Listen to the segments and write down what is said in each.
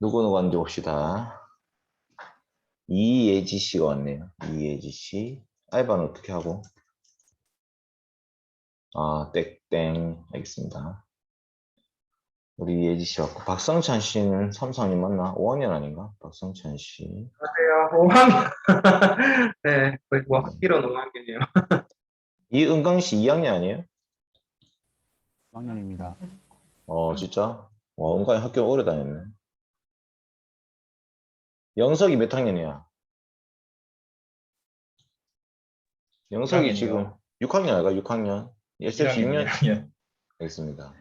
누구 왔는지 봅시다. 이예지 씨가 왔네요. 이예지 씨. 알바는 어떻게 하고? 아, 땡땡. 알겠습니다. 우리 이예지 씨 왔고. 박성찬 씨는 삼성님 맞나? 5학년 아닌가? 박성찬 씨. 안녕하세요. 5학년. 네, 거의 뭐 음. 학기로 5학년이에요. 이은강 씨 2학년 아니에요? 4학년입니다. 진짜? 와, 은강이 학교 오래 다녔네. 영석이 몇 학년이야? 영석이 지금 6학년 아이가 6학년? SLC 6년? 1학년. 알겠습니다.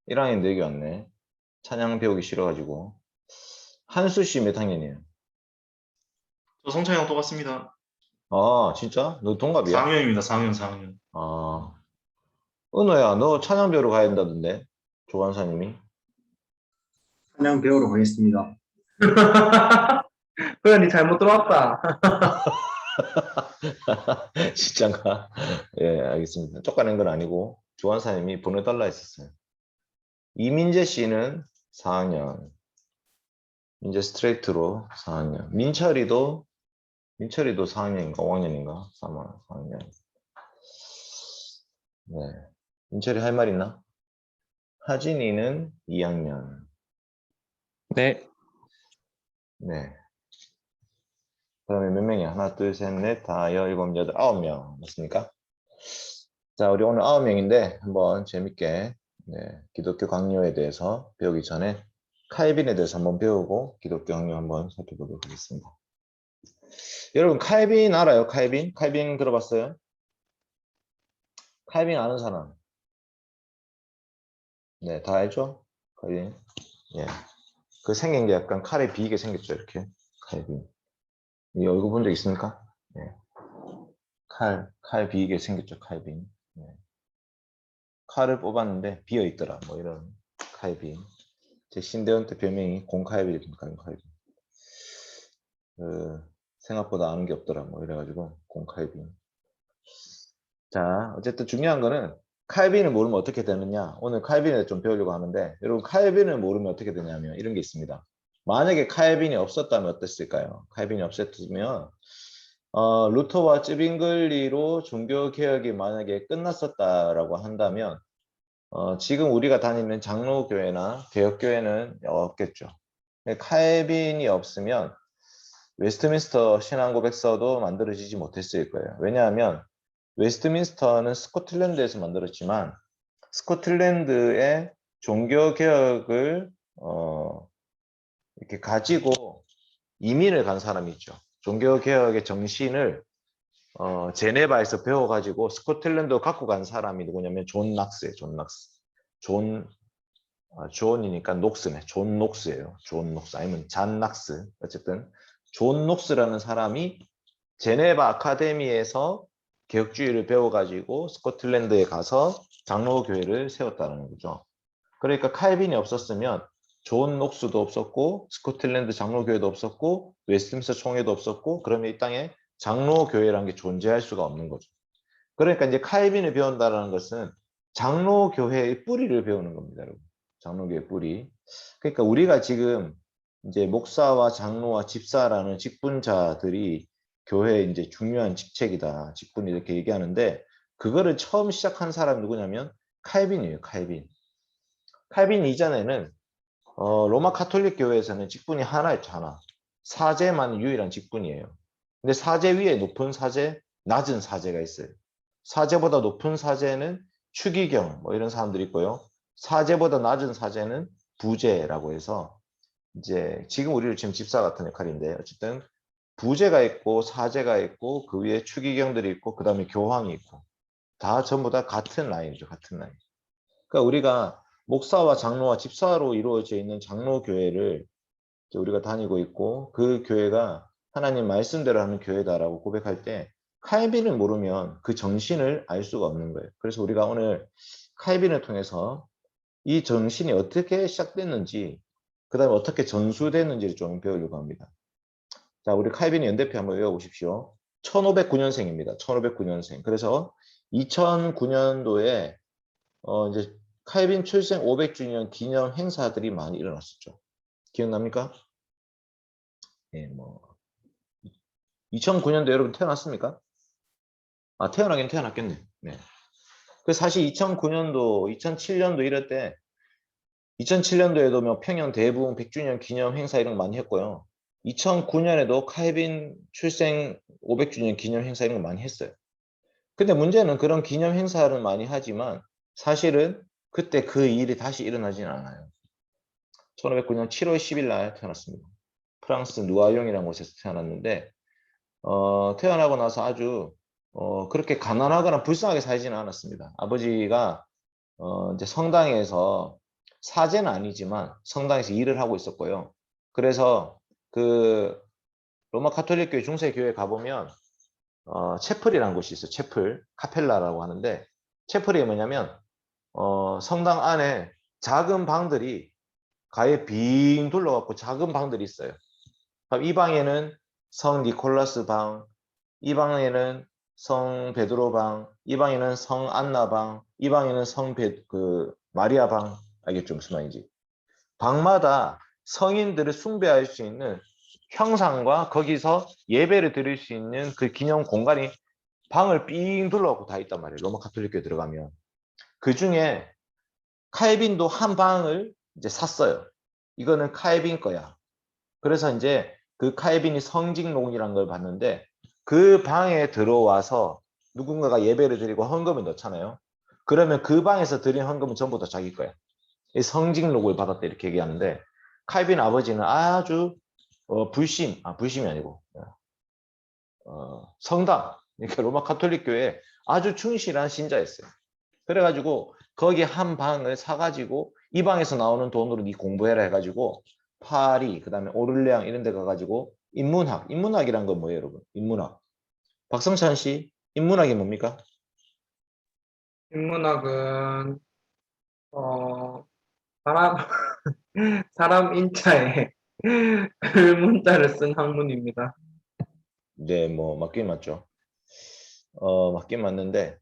1학년 4개 왔네. 찬양 배우기 싫어가지고. 한수 씨 몇 학년이에요? 저 성찬이랑 똑같습니다. 아, 진짜? 너 동갑이야? 4학년입니다. 4학년. 아, 은호야, 너 찬양 배우러 가야 된다던데? 조관사님이. 찬양 배우러 가겠습니다. 호연이 잘못 들어왔다. 진짠가? 예, 알겠습니다. 쫓아낸 건 아니고, 조관사님이 보내달라 했었어요. 이민재 씨는 4학년. 이제 스트레이트로 4학년. 민철이도 4학년인가 5학년인가? 4학년. 네. 민철이 할 말 있나? 하진이는 2학년. 네. 네. 그러면 몇 명이야? 하나, 둘, 셋, 넷, 다, 여, 일곱, 여덟, 9명. 맞습니까? 자, 우리 오늘 9명인데 한번 재밌게 기독교 강요에 대해서 배우기 전에 칼빈에 대해서 한번 배우고 기독교 강요 한번 살펴보도록 하겠습니다. 여러분 칼빈 알아요? 칼빈? 칼빈 들어봤어요? 칼빈 아는 사람? 네, 다 알죠? 칼빈. 예. 그 생긴 게 약간 칼에 비이게 생겼죠, 이렇게. 칼빈. 이 얼굴 본 적 있습니까? 예. 칼 비이게 생겼죠, 칼빈. 예. 칼을 뽑았는데 비어 있더라, 뭐 이런 칼빈. 제 신대원 때 별명이 공칼빈입니다, 공칼빈. 생각보다 아는 게 없더라, 뭐 이래가지고 공칼빈. 자, 어쨌든 중요한 거는 칼빈을 모르면 어떻게 되느냐. 오늘 칼빈을 좀 배우려고 하는데 여러분 칼빈을 모르면 어떻게 되냐면 이런 게 있습니다. 만약에 칼빈이 없었다면 어땠을까요? 칼빈이 없었으면 루터와 쯔빙글리로 종교개혁이 만약에 끝났었다라고 한다면 지금 우리가 다니는 장로교회나 개혁교회는 없겠죠. 칼빈이 없으면 웨스트민스터 신앙고백서도 만들어지지 못했을 거예요. 왜냐하면 웨스트민스터는 스코틀랜드에서 만들었지만 스코틀랜드의 종교개혁을 이렇게 가지고 이민을 간 사람이 있죠. 종교개혁의 정신을 제네바에서 배워가지고 스코틀랜드 갖고 간 사람이 누구냐면 존 낙스예요. 존 낙스. 존이니까 녹스네. 존 녹스예요. 존 녹스 아니면 잔 낙스. 어쨌든 존 녹스라는 사람이 제네바 아카데미에서 개혁주의를 배워가지고 스코틀랜드에 가서 장로교회를 세웠다는 거죠. 그러니까 칼빈이 없었으면 존 녹스도 없었고 스코틀랜드 장로교회도 없었고 웨스트민스터 총회도 없었고 그러면 이 땅에 장로교회라는 게 존재할 수가 없는 거죠. 그러니까 이제 칼빈을 배운다는 것은 장로교회의 뿌리를 배우는 겁니다, 여러분. 장로교회 뿌리. 그러니까 우리가 지금 이제 목사와 장로와 집사라는 직분자들이 교회에 이제 중요한 직책이다, 직분이 이렇게 얘기하는데 그거를 처음 시작한 사람이 누구냐면 칼빈이에요, 칼빈. 칼빈 이전에는 로마 카톨릭 교회에서는 직분이 하나였죠, 하나. 사제만 유일한 직분이에요. 근데 사제 위에 높은 사제, 낮은 사제가 있어요. 사제보다 높은 사제는 추기경 뭐 이런 사람들이 있고요. 사제보다 낮은 사제는 부제라고 해서 이제 지금 우리를 지금 집사 같은 역할인데 어쨌든 부제가 있고 사제가 있고 그 위에 추기경들이 있고 그 다음에 교황이 있고 다 전부 다 같은 라인이죠. 같은 라인. 그러니까 우리가 목사와 장로와 집사로 이루어져 있는 장로교회를 우리가 다니고 있고 그 교회가 하나님 말씀대로 하는 교회다라고 고백할 때 칼빈을 모르면 그 정신을 알 수가 없는 거예요. 그래서 우리가 오늘 칼빈을 통해서 이 정신이 어떻게 시작됐는지 그 다음에 어떻게 전수됐는지를 좀 배우려고 합니다. 자, 우리 칼빈의 연대표 한번 외워보십시오. 1509년생입니다. 1509년생. 그래서 2009년도에 이제 칼빈 출생 500주년 기념 행사들이 많이 일어났었죠. 기억납니까? 예, 뭐 2009년도 여러분 태어났습니까? 아, 태어나긴 태어났겠네. 네. 그 사실 2009년도, 2007년도 이럴 때 2007년도에도 뭐 평양 대부흥 100주년 기념 행사 이런 거 많이 했고요. 2009년에도 카이빈 출생 500주년 기념 행사 이런 거 많이 했어요. 근데 문제는 그런 기념 행사를 많이 하지만 사실은 그때 그 일이 다시 일어나지는 않아요. 1509년 7월 10일 날 태어났습니다. 프랑스 누아용이라는 곳에서 태어났는데 태어나고 나서 아주 그렇게 가난하거나 불쌍하게 살지는 않았습니다. 아버지가 이제 성당에서 사제는 아니지만 성당에서 일을 하고 있었고요. 그래서 그 로마 가톨릭 교회 중세교회 가보면 채플이라는 곳이 있어요. 채플, 카펠라라고 하는데 채플이 뭐냐면 성당 안에 작은 방들이 가에 빙 둘러갖고 작은 방들이 있어요. 이 방에는 성 니콜라스 방, 이 방에는 성 베드로 방, 이 방에는 성 안나 방, 이 방에는 마리아 방. 알겠죠? 무슨 말인지. 방마다 성인들을 숭배할 수 있는 형상과 거기서 예배를 드릴 수 있는 그 기념 공간이 방을 삥 둘러갖고 다 있단 말이에요. 로마 가톨릭교에 들어가면. 그 중에 칼빈도 한 방을 이제 샀어요. 이거는 칼빈 거야. 그래서 이제 그 칼빈이 성직록이라는 걸 봤는데 그 방에 들어와서 누군가가 예배를 드리고 헌금을 넣잖아요. 그러면 그 방에서 드린 헌금은 전부 다 자기 거야. 이 성직록을 받았다 이렇게 얘기하는데 칼빈 아버지는 아주 불심이 아니고 성당, 그러니까 로마 가톨릭 교회에 아주 충실한 신자였어요. 그래가지고 거기 한 방을 사가지고 이 방에서 나오는 돈으로 네 공부해라 해가지고 파리, 그 다음에 오를레앙 이런 데 가가지고 인문학이란 건 뭐예요, 여러분? 인문학. 박성찬 씨, 인문학이 뭡니까? 인문학은 사람 사람 인자에 글문자를 쓴 학문입니다. 네, 뭐 맞긴 맞죠. 맞긴 맞는데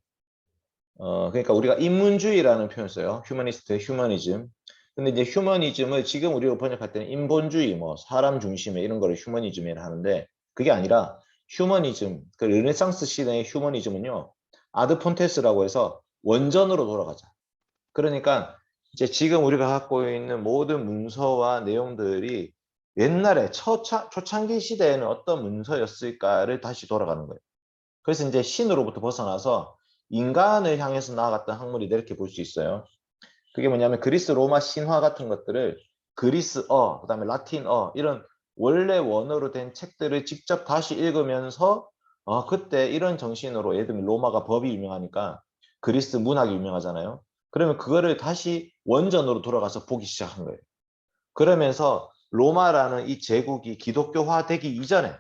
그러니까 우리가 인문주의라는 표현을 써요. 휴머니스트, 휴머니즘. 근데 이제 휴머니즘을 지금 우리가 번역할 때는 인본주의, 뭐 사람 중심의 이런 거를 휴머니즘이라 하는데 그게 아니라 휴머니즘, 그 르네상스 시대의 휴머니즘은요. 아드 폰테스라고 해서 원전으로 돌아가자. 그러니까 이제 지금 우리가 갖고 있는 모든 문서와 내용들이 옛날에 초창기 시대에는 어떤 문서였을까를 다시 돌아가는 거예요. 그래서 이제 신으로부터 벗어나서 인간을 향해서 나아갔던 학문이다 이렇게 볼 수 있어요. 그게 뭐냐면 그리스 로마 신화 같은 것들을 그리스어, 그다음에 라틴어 이런 원래 원어로 된 책들을 직접 다시 읽으면서 그때 이런 정신으로 예를 들면 로마가 법이 유명하니까 그리스 문학이 유명하잖아요. 그러면 그거를 다시 원전으로 돌아가서 보기 시작한 거예요. 그러면서 로마라는 이 제국이 기독교화되기 이전에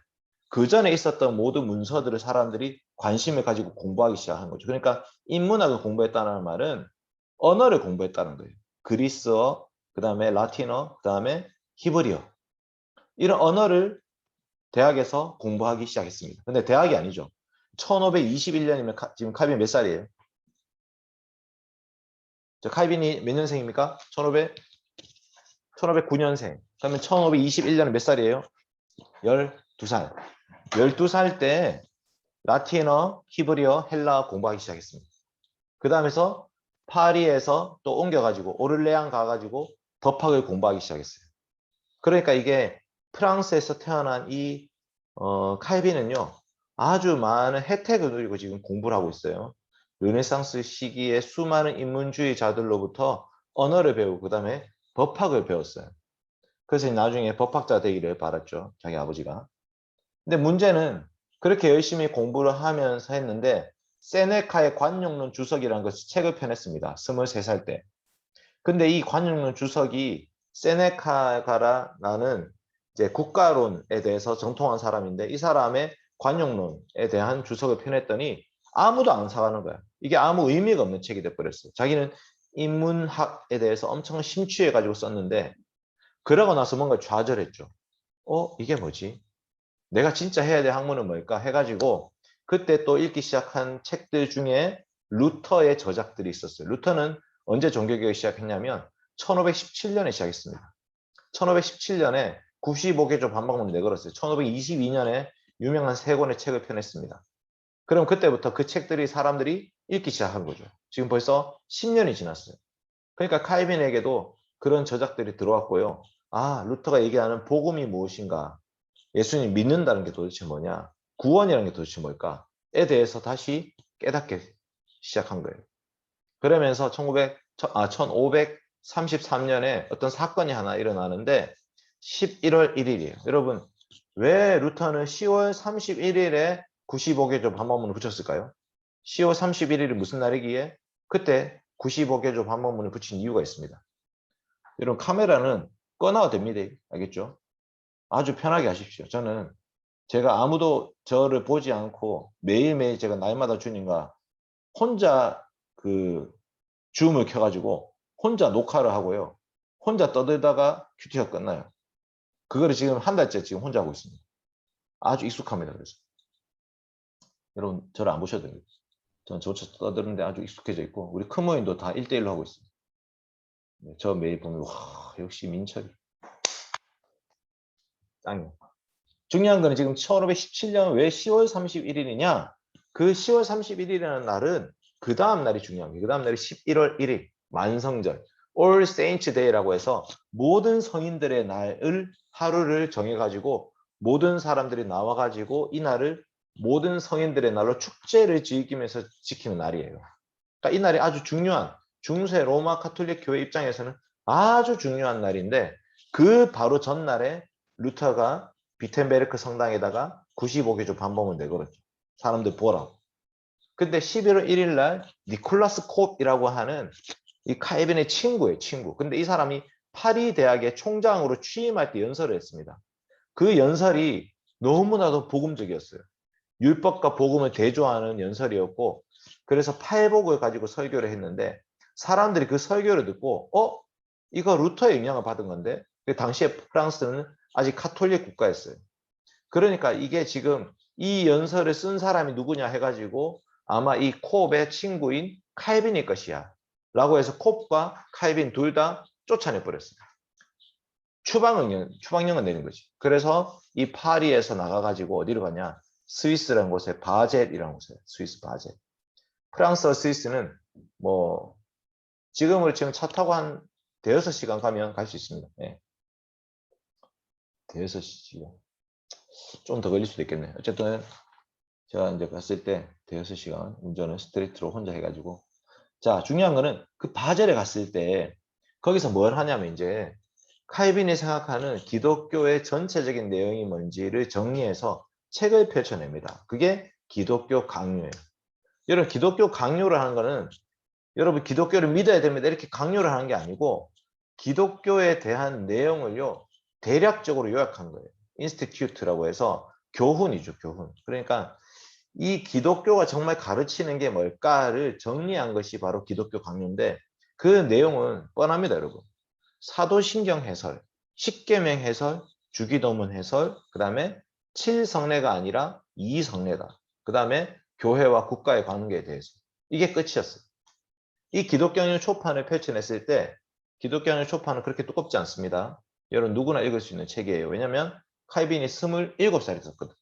그 전에 있었던 모든 문서들을 사람들이 관심을 가지고 공부하기 시작한 거죠. 그러니까 인문학을 공부했다는 말은 언어를 공부했다는 거예요. 그리스어, 그 다음에 라틴어, 그 다음에 히브리어. 이런 언어를 대학에서 공부하기 시작했습니다. 근데 대학이 아니죠. 1521년이면 지금 칼빈 몇 살이에요? 칼빈이 몇 년생입니까? 1509년생. 그러면 1521년은 몇 살이에요? 12살. 12살 때 라틴어, 히브리어, 헬라어 공부하기 시작했습니다. 그 다음에서 파리에서 또 옮겨가지고 오를레앙 가가지고 법학을 공부하기 시작했어요. 그러니까 이게 프랑스에서 태어난 이 칼빈은요 아주 많은 혜택을 누리고 지금 공부를 하고 있어요. 르네상스 시기에 수많은 인문주의자들로부터 언어를 배우고 그 다음에 법학을 배웠어요. 그래서 나중에 법학자 되기를 바랐죠. 자기 아버지가. 근데 문제는 그렇게 열심히 공부를 하면서 했는데 세네카의 관용론 주석이라는 것을 책을 펴냈습니다. 23살 때. 근데 이 관용론 주석이 세네카라는 이제 국가론에 대해서 정통한 사람인데 이 사람의 관용론에 대한 주석을 펴냈더니 아무도 안 사가는 거야. 이게 아무 의미가 없는 책이 돼버렸어요. 자기는 인문학에 대해서 엄청 심취해가지고 썼는데 그러고 나서 뭔가 좌절했죠. 이게 뭐지? 내가 진짜 해야 될 학문은 뭘까 해가지고 그때 또 읽기 시작한 책들 중에 루터의 저작들이 있었어요. 루터는 언제 종교개혁을 시작했냐면 1517년에 시작했습니다. 1517년에 95개조 반박문을 내걸었어요. 1522년에 유명한 세 권의 책을 펴냈습니다. 그럼 그때부터 그 책들이 사람들이 읽기 시작한 거죠. 지금 벌써 10년이 지났어요. 그러니까 칼빈에게도 그런 저작들이 들어왔고요. 아, 루터가 얘기하는 복음이 무엇인가? 예수님 믿는다는 게 도대체 뭐냐? 구원이라는 게 도대체 뭘까?에 대해서 다시 깨닫게 시작한 거예요. 그러면서 1533년에 어떤 사건이 하나 일어나는데 11월 1일이에요. 여러분, 왜 루터는 10월 31일에 95개조 반박문을 붙였을까요? 10월 31일이 무슨 날이기에 그때 95개조 반박문을 붙인 이유가 있습니다. 여러분, 카메라는 꺼놔도 됩니다. 알겠죠? 아주 편하게 하십시오. 저는 제가 아무도 저를 보지 않고 매일매일 제가 날마다 주님과 혼자 그 줌을 켜가지고 혼자 녹화를 하고요. 혼자 떠들다가 큐티가 끝나요. 그거를 지금 한 달째 지금 혼자 하고 있습니다. 아주 익숙합니다. 그래서 여러분 저를 안 보셔도 됩니다. 저는 저처럼 떠드는데 아주 익숙해져 있고 우리 큰 모임도 다 1대1로 하고 있습니다. 네, 저 매일 보면 와 역시 민철이 짱이에요. 중요한 거는 지금 1517년 왜 10월 31일이냐? 그 10월 31일이라는 날은 그 다음 날이 중요한 거예요. 그 다음 날이 11월 1일 만성절 All Saints Day라고 해서 모든 성인들의 날을 하루를 정해가지고 모든 사람들이 나와가지고 이 날을 모든 성인들의 날로 축제를 즐기면서 지키는 날이에요. 그러니까 이 날이 아주 중요한 중세 로마 가톨릭 교회 입장에서는 아주 중요한 날인데 그 바로 전날에 루터가 비텐베르크 성당에다가 95개조 반박문을 내걸었죠. 사람들 보라고. 근데 11월 1일 날 니콜라스 콥이라고 하는 이 칼빈의 친구예요, 친구. 근데 이 사람이 파리 대학의 총장으로 취임할 때 연설을 했습니다. 그 연설이 너무나도 복음적이었어요. 율법과 복음을 대조하는 연설이었고 그래서 팔복을 가지고 설교를 했는데 사람들이 그 설교를 듣고 이거 루터의 영향을 받은 건데 당시에 프랑스는 아직 카톨릭 국가였어요. 그러니까 이게 지금 이 연설을 쓴 사람이 누구냐 해가지고 아마 이 콥의 친구인 칼빈일 것이야 라고 해서 콥과 칼빈 둘 다 쫓아내버렸어요. 추방령을 내린 거지. 그래서 이 파리에서 나가가지고 어디로 가냐? 스위스라는 곳에 바젤이라는 곳에 스위스 바젤. 프랑스와 스위스는 뭐 지금 차 타고 한 대여섯 시간 가면 갈 수 있습니다. 네. 대여섯 시간. 좀 더 걸릴 수도 있겠네. 어쨌든 제가 이제 갔을 때 대여섯 시간 운전을 스트레이트로 혼자 해가지고 자 중요한 거는 그 바젤에 갔을 때 거기서 뭘 하냐면 이제 칼빈이 생각하는 기독교의 전체적인 내용이 뭔지를 정리해서 책을 펼쳐냅니다. 그게 기독교 강요예요. 여러분 기독교 강요를 하는 거는 여러분 기독교를 믿어야 됩니다. 이렇게 강요를 하는 게 아니고 기독교에 대한 내용을요 대략적으로 요약한 거예요. 인스티튜트라고 해서 교훈이죠, 교훈. 그러니까 이 기독교가 정말 가르치는 게 뭘까를 정리한 것이 바로 기독교 강요인데 그 내용은 뻔합니다, 여러분. 사도신경 해설, 십계명 해설, 주기도문 해설, 그 다음에 7성례가 아니라 2성례다. 그 다음에 교회와 국가의 관계에 대해서. 이게 끝이었어요. 이 기독교의 초판을 펼쳐냈을 때 기독교의 초판은 그렇게 두껍지 않습니다. 여러분 누구나 읽을 수 있는 책이에요. 왜냐면 칼빈이 27살이었거든.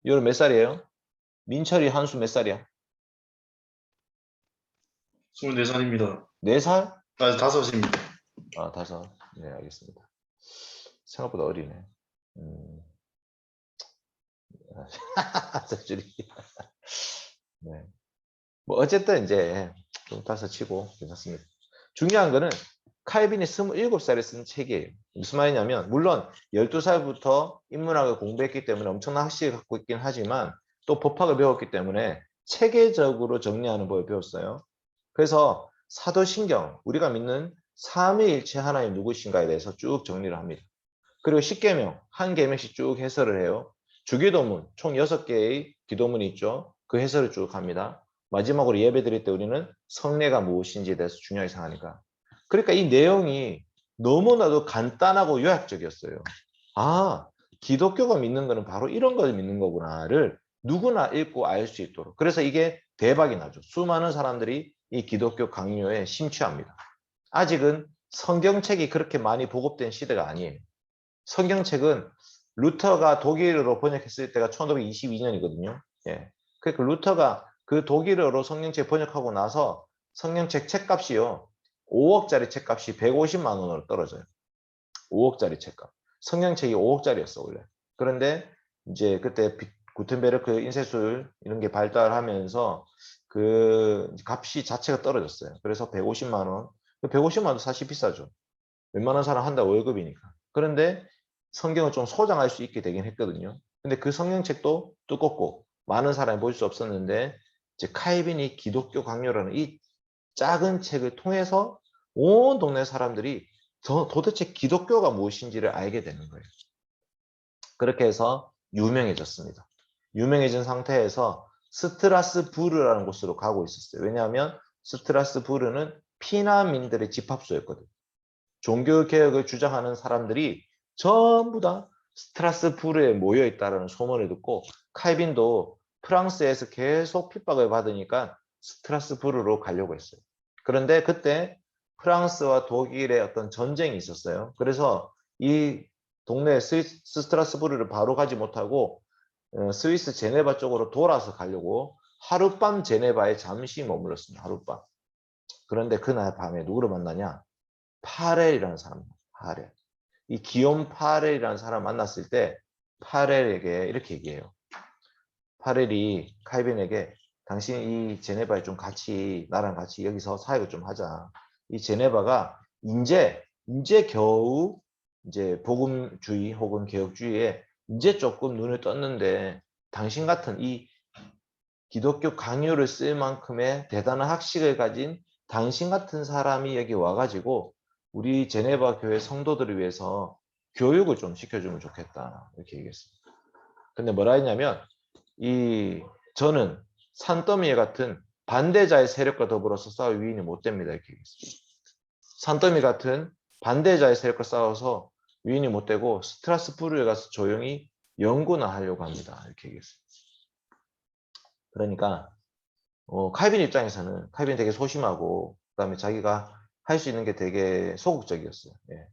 여러분 몇 살이에요? 민철이 한수 몇 살이야? 24살입니다. 4살? 아, 5입니다. 아, 5. 네, 알겠습니다. 생각보다 어리네. cep줄이. 네. 뭐 어쨌든 이제 좀 따서 치고 괜찮습니다. 중요한 거는 칼빈이 27살에 쓴 책이에요. 무슨 말이냐면 물론 12살부터 인문학을 공부했기 때문에 엄청난 학식을 갖고 있긴 하지만 또 법학을 배웠기 때문에 체계적으로 정리하는 법을 배웠어요. 그래서 사도신경, 우리가 믿는 삼위일체 하나님 누구신가에 대해서 쭉 정리를 합니다. 그리고 십계명, 한 계명씩 쭉 해설을 해요. 주기도문, 총 6개의 기도문이 있죠. 그 해설을 쭉 합니다. 마지막으로 예배 드릴 때 우리는 성례가 무엇인지에 대해서 중요하게 생각하니까. 그러니까 이 내용이 너무나도 간단하고 요약적이었어요. 아, 기독교가 믿는 거는 바로 이런 걸 믿는 거구나를 누구나 읽고 알 수 있도록. 그래서 이게 대박이 나죠. 수많은 사람들이 이 기독교 강요에 심취합니다. 아직은 성경책이 그렇게 많이 보급된 시대가 아니에요. 성경책은 루터가 독일어로 번역했을 때가 1522년이거든요. 예. 그러니까 루터가 그 독일어로 성경책 번역하고 나서 성경책 책값이요. 5억짜리 책값이 150만 원으로 떨어져요. 5억짜리 책값. 성경책이 5억짜리였어 원래. 그런데 이제 그때 구텐베르크 인쇄술 이런 게 발달하면서 그 값이 자체가 떨어졌어요. 그래서 150만 원. 150만 원도 사실 비싸죠. 웬만한 사람 한 달 월급이니까. 그런데 성경을 좀 소장할 수 있게 되긴 했거든요. 근데 그 성경책도 두껍고 많은 사람이 볼 수 없었는데 이제 칼빈이 기독교 강요라는 이 작은 책을 통해서 온 동네 사람들이 도대체 기독교가 무엇인지를 알게 되는 거예요. 그렇게 해서 유명해졌습니다. 유명해진 상태에서 스트라스부르라는 곳으로 가고 있었어요. 왜냐하면 스트라스부르는 피난민들의 집합소였거든요. 종교개혁을 주장하는 사람들이 전부 다 스트라스부르에 모여 있다는 소문을 듣고 칼빈도 프랑스에서 계속 핍박을 받으니까 스트라스부르로 가려고 했어요. 그런데 그때 프랑스와 독일의 어떤 전쟁이 있었어요. 그래서 이 동네 스트라스부르를 바로 가지 못하고 스위스 제네바 쪽으로 돌아서 가려고 하룻밤 제네바에 잠시 머물렀습니다. 하룻밤. 그런데 그날 밤에 누구를 만나냐? 파렐이라는 사람. 파렐. 이 기욤 파렐이라는 사람 만났을 때 파렐에게 이렇게 얘기해요. 파렐이 칼빈에게 당신 이 제네바에 좀 같이 나랑 같이 여기서 사역을 좀 하자. 이 제네바가 이제 겨우 이제 복음주의 혹은 개혁주의에 이제 조금 눈을 떴는데 당신 같은 이 기독교 강요를 쓸 만큼의 대단한 학식을 가진 당신 같은 사람이 여기 와가지고 우리 제네바 교회 성도들을 위해서 교육을 좀 시켜주면 좋겠다 이렇게 얘기했습니다. 근데 뭐라 했냐면 저는 산더미 같은 반대자의 세력과 더불어서 싸울 위인이 못 됩니다 이렇게 얘기했습니다. 산더미 같은 반대자의 세력과 싸워서 위인이 못 되고 스트라스부르에 가서 조용히 연구나 하려고 합니다 이렇게 얘기했습니다. 그러니까 칼빈 입장에서는 칼빈이 되게 소심하고 그다음에 자기가 할 수 있는 게 되게 소극적이었어요. 예.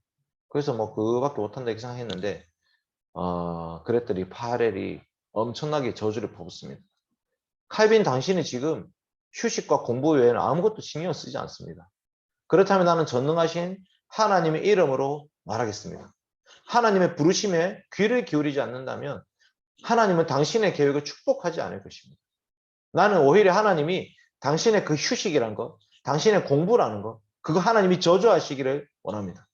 그래서 뭐 그거밖에 못한다 이렇게 생각했는데 그랬더니 파렐이 엄청나게 저주를 퍼붓습니다. 칼빈 당신은 지금 휴식과 공부 외에는 아무것도 신경 쓰지 않습니다. 그렇다면 나는 전능하신 하나님의 이름으로 말하겠습니다. 하나님의 부르심에 귀를 기울이지 않는다면 하나님은 당신의 계획을 축복하지 않을 것입니다. 나는 오히려 하나님이 당신의 그 휴식이란 것, 당신의 공부라는 것, 그거 하나님이 저주하시기를 원합니다.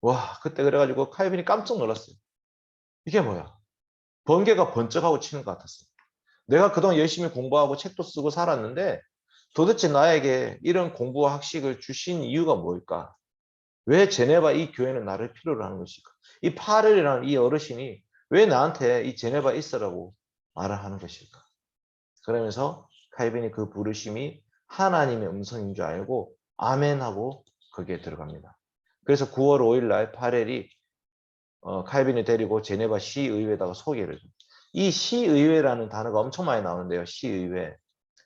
와, 그때 그래가지고 칼빈이 깜짝 놀랐어요. 이게 뭐야? 번개가 번쩍하고 치는 것 같았어요. 내가 그동안 열심히 공부하고 책도 쓰고 살았는데 도대체 나에게 이런 공부와 학식을 주신 이유가 뭘까? 왜 제네바 이 교회는 나를 필요로 하는 것일까? 이 파렐이라는 이 어르신이 왜 나한테 이 제네바에 있으라고 말을 하는 것일까? 그러면서 칼빈이 그 부르심이 하나님의 음성인 줄 알고 아멘하고 거기에 들어갑니다. 그래서 9월 5일 날 파렐이 칼빈을 데리고 제네바 시의회에다가 소개를 해요. 이 시의회라는 단어가 엄청 많이 나오는데요. 시의회.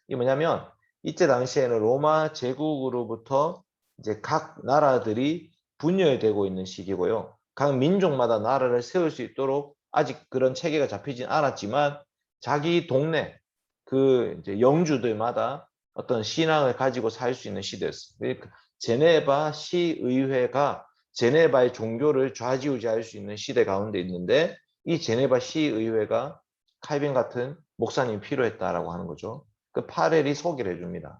이게 뭐냐면 이때 당시에는 로마 제국으로부터 이제 각 나라들이 분열되고 있는 시기고요. 각 민족마다 나라를 세울 수 있도록 아직 그런 체계가 잡히진 않았지만 자기 동네 그 이제 영주들마다 어떤 신앙을 가지고 살 수 있는 시대였어요. 제네바 시의회가 제네바의 종교를 좌지우지할 수 있는 시대 가운데 있는데 이 제네바 시의회가 칼빈 같은 목사님이 필요했다라고 하는 거죠. 그 파렐이 소개를 해줍니다.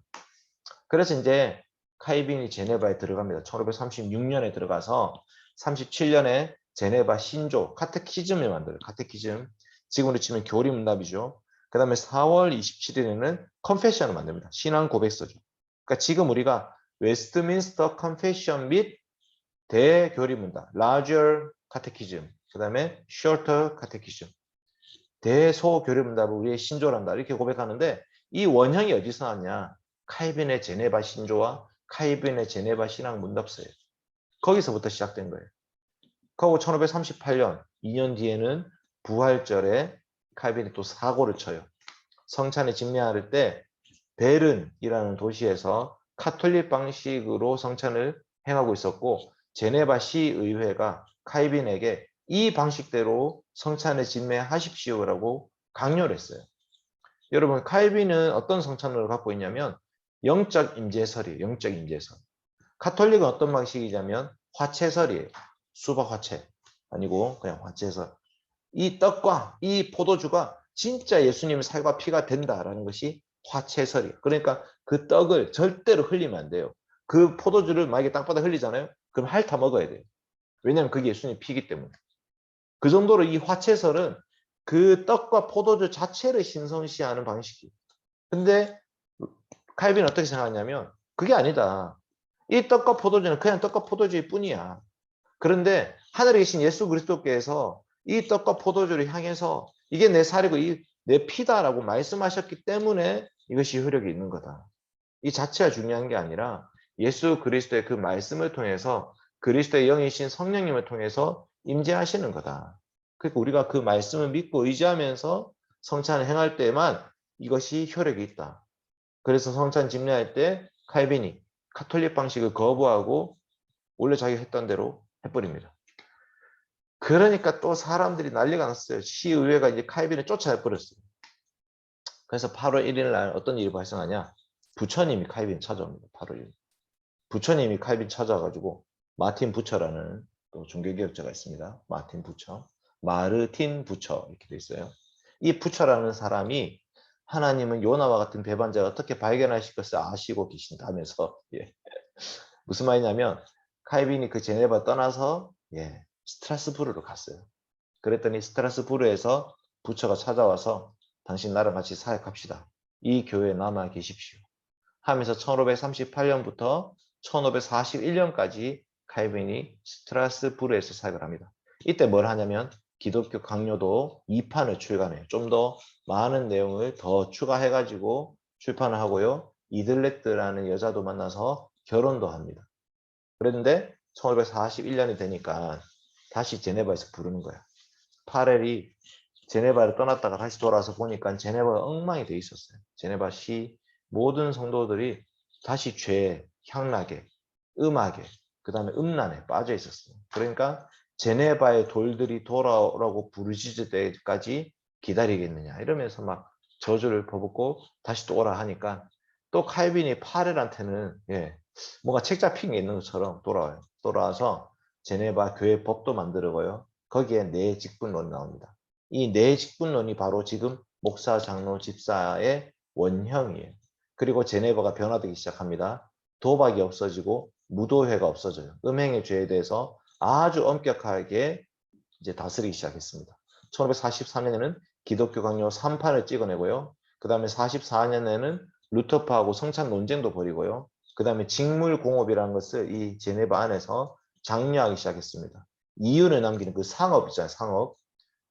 그래서 이제 칼빈이 제네바에 들어갑니다. 1536년에 들어가서 37년에 제네바 신조 카테키즘을 만들어요. 카테키즘. 지금으로 치면 교리문답이죠. 그 다음에 4월 27일에는 컨페션을 만듭니다. 신앙 고백서죠. 그러니까 지금 우리가 웨스트민스터 컨페션 및 대교리문답, larger catechism, 그 다음에 shorter catechism, 대소교리문답을 우리의 신조란다 이렇게 고백하는데 이 원형이 어디서 나왔냐? 칼빈의 제네바 신조와 칼빈의 제네바 신앙 문답서예요. 거기서부터 시작된 거예요. 그리고 1538년 2년 뒤에는 부활절에 칼빈이 또 사고를 쳐요. 성찬에 집례할 때 베른이라는 도시에서 카톨릭 방식으로 성찬을 행하고 있었고 제네바 시의회가 칼빈에게 이 방식대로 성찬을 진매하십시오라고 강요를 했어요. 여러분, 칼빈은 어떤 성찬론을 갖고 있냐면 영적 임재설이에요. 영적 임재설. 가톨릭은 어떤 방식이냐면 화채설이에요. 수박 화채 아니고 그냥 화채설. 이 떡과 이 포도주가 진짜 예수님의 살과 피가 된다라는 것이 화채설이에요. 그러니까 그 떡을 절대로 흘리면 안 돼요. 그 포도주를 만약에 땅바닥 흘리잖아요. 그럼 핥아 먹어야 돼요. 왜냐하면 그게 예수님의 피기 때문에. 그 정도로 이 화채설은 그 떡과 포도주 자체를 신성시하는 방식이에요. 근데 칼빈은 어떻게 생각하냐면 그게 아니다. 이 떡과 포도주는 그냥 떡과 포도주일 뿐이야. 그런데 하늘에 계신 예수 그리스도께서 이 떡과 포도주를 향해서 이게 내 살이고 내 피다라고 말씀하셨기 때문에 이것이 효력이 있는 거다. 이 자체가 중요한 게 아니라 예수 그리스도의 그 말씀을 통해서 그리스도의 영이신 성령님을 통해서 임재하시는 거다. 그러니까 우리가 그 말씀을 믿고 의지하면서 성찬을 행할 때만 이것이 효력이 있다. 그래서 성찬 집례할 때 칼빈이 가톨릭 방식을 거부하고 원래 자기가 했던 대로 해버립니다. 그러니까 또 사람들이 난리가 났어요. 시의회가 이제 칼빈을 쫓아내버렸어요. 그래서 8월 1일 날 어떤 일이 발생하냐. 부처님이 칼빈 찾아옵니다. 8월 1일. 부처님이 칼빈 찾아와가지고 마틴 부처라는 또 종교개혁자가 있습니다. 마틴 부처. 마르틴 부처 이렇게 돼 있어요. 이 부처라는 사람이 하나님은 요나와 같은 배반자가 어떻게 발견하실 것을 아시고 계신다면서 예. 무슨 말이냐면 칼빈이 그 제네바 떠나서 스트라스부르로 갔어요. 그랬더니 스트라스부르에서 부처가 찾아와서 당신 나랑 같이 사역합시다. 이 교회에 남아 계십시오. 하면서 1538년부터 1541년까지 칼빈이 스트라스부르에서 사역을 합니다. 이때 뭘 하냐면 기독교 강요도 2판을 출간해요. 좀 더 많은 내용을 더 추가해가지고 출판을 하고요. 이들렛트라는 여자도 만나서 결혼도 합니다. 그런데 1541년이 되니까 다시 제네바에서 부르는 거야. 파렐이 제네바를 떠났다가 다시 돌아와서 보니까 제네바가 엉망이 돼 있었어요. 제네바시 모든 성도들이 다시 죄, 향락에, 음악에, 그 다음에 음란에 빠져 있었어요. 그러니까 제네바의 돌들이 돌아오라고 부르짖을 때까지 기다리겠느냐 이러면서 막 저주를 퍼붓고 다시 또 오라 하니까 또 칼빈이 파렐한테는 뭔가 책 잡힌 게 있는 것처럼 돌아와요. 돌아와서 제네바 교회 법도 만들고요. 거기에 내 직분론이 나옵니다. 이 내 직분론이 바로 지금 목사, 장로, 집사의 원형이에요. 그리고 제네바가 변화되기 시작합니다. 도박이 없어지고 무도회가 없어져요. 음행의 죄에 대해서 아주 엄격하게 이제 다스리기 시작했습니다. 1543년에는 기독교 강요 3판을 찍어내고요. 그 다음에 44년에는 루터파하고 성찬 논쟁도 벌이고요. 그 다음에 직물공업이라는 것을 이 제네바 안에서 장려하기 시작했습니다. 이윤을 남기는 그 상업 있잖아요. 상업.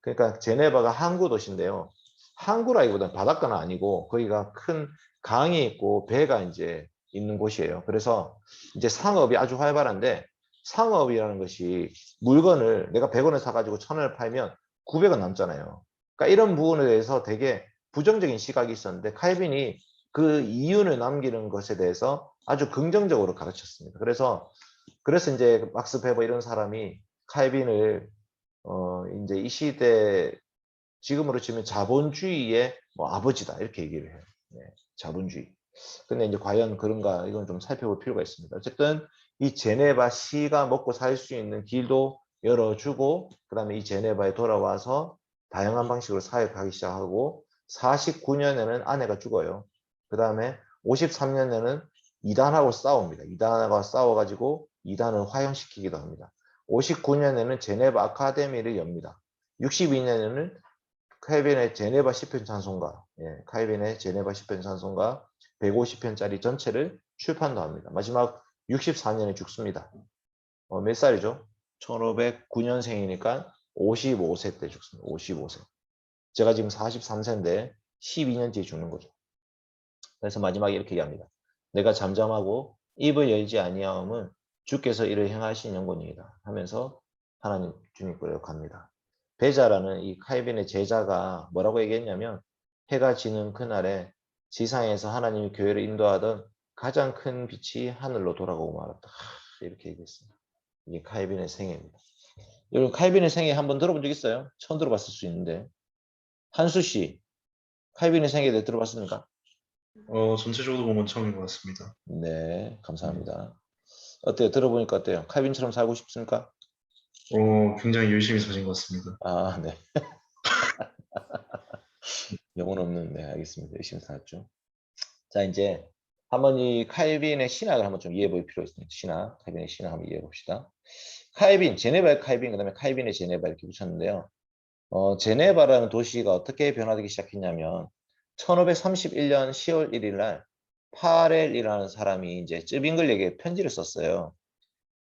그러니까 제네바가 항구 도시인데요. 항구라기보다는 바닷가는 아니고 거기가 큰 강이 있고 배가 이제 있는 곳이에요. 그래서 이제 상업이 아주 활발한데 상업이라는 것이 물건을 내가 100원을 사가지고 1000원을 팔면 900원 남잖아요. 그러니까 이런 부분에 대해서 되게 부정적인 시각이 있었는데 칼빈이 그 이윤을 남기는 것에 대해서 아주 긍정적으로 가르쳤습니다. 그래서 이제 막스 베버 이런 사람이 칼빈을 이제 이 시대 지금으로 치면 자본주의의 뭐 아버지다 이렇게 얘기를 해요. 자본주의. 근데 이제 과연 그런가 이건 좀 살펴볼 필요가 있습니다. 어쨌든 이 제네바 시가 먹고 살 수 있는 길도 열어주고 그 다음에 이 제네바에 돌아와서 다양한 방식으로 사역하기 시작하고 49년에는 아내가 죽어요. 그 다음에 53년에는 이단하고 싸웁니다. 이단하고 싸워가지고 이단을 화형시키기도 합니다. 59년에는 제네바 아카데미를 엽니다. 62년에는 칼빈의 제네바 시편 찬송가, 칼빈의 제네바 시편 찬송가 150편짜리 전체를 출판도 합니다. 마지막 64년에 죽습니다. 몇 살이죠? 1509년생이니까 55세 때 죽습니다. 55세. 제가 지금 43세인데 12년 뒤에 죽는 거죠. 그래서 마지막에 이렇게 얘기합니다. 내가 잠잠하고 입을 열지 아니하함은 주께서 이를 행하신 영광이다 하면서 하나님 주님께로 갑니다. 베자라는 이 칼빈의 제자가 뭐라고 얘기했냐면 해가 지는 그날에 지상에서 하나님이 교회를 인도하던 가장 큰 빛이 하늘로 돌아가고 말았다. 이렇게 얘기했습니다. 이게 칼빈의 생애입니다. 여러분 칼빈의 생애 한번 들어본 적 있어요? 처음 들어봤을 수 있는데 한수 씨 칼빈의 생애에 대해 들어봤습니까? 전체적으로 보면 처음인 것 같습니다. 네, 감사합니다. 어때요? 들어보니까 어때요? 칼빈처럼 살고 싶습니까? 굉장히 열심히 사신 것 같습니다. 아, 네. 영혼 없는, 네, 알겠습니다. 열심히 살았죠. 자, 이제 한번 이 칼빈의 신학을 한번 좀 이해해 볼 필요가 있습니다. 신학, 칼빈의 신학 한번 이해해 봅시다. 칼빈, 제네바의 칼빈, 그 다음에 칼빈의 제네바 이렇게 붙였는데요. 제네바라는 도시가 어떻게 변화되기 시작했냐면 1531년 10월 1일 날 파렐이라는 사람이 이제 쯔빙글에게 편지를 썼어요.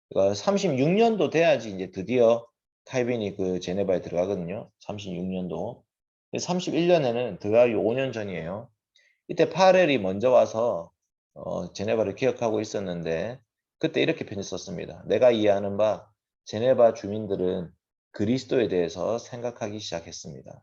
그러니까 36년도 돼야지 이제 드디어 칼빈이 그 제네바에 들어가거든요. 36년도. 31년에는 들어가기 5년 전이에요. 이때 파렐이 먼저 와서 제네바를 기억하고 있었는데 그때 이렇게 편지 썼습니다. 내가 이해하는 바 제네바 주민들은 그리스도에 대해서 생각하기 시작했습니다.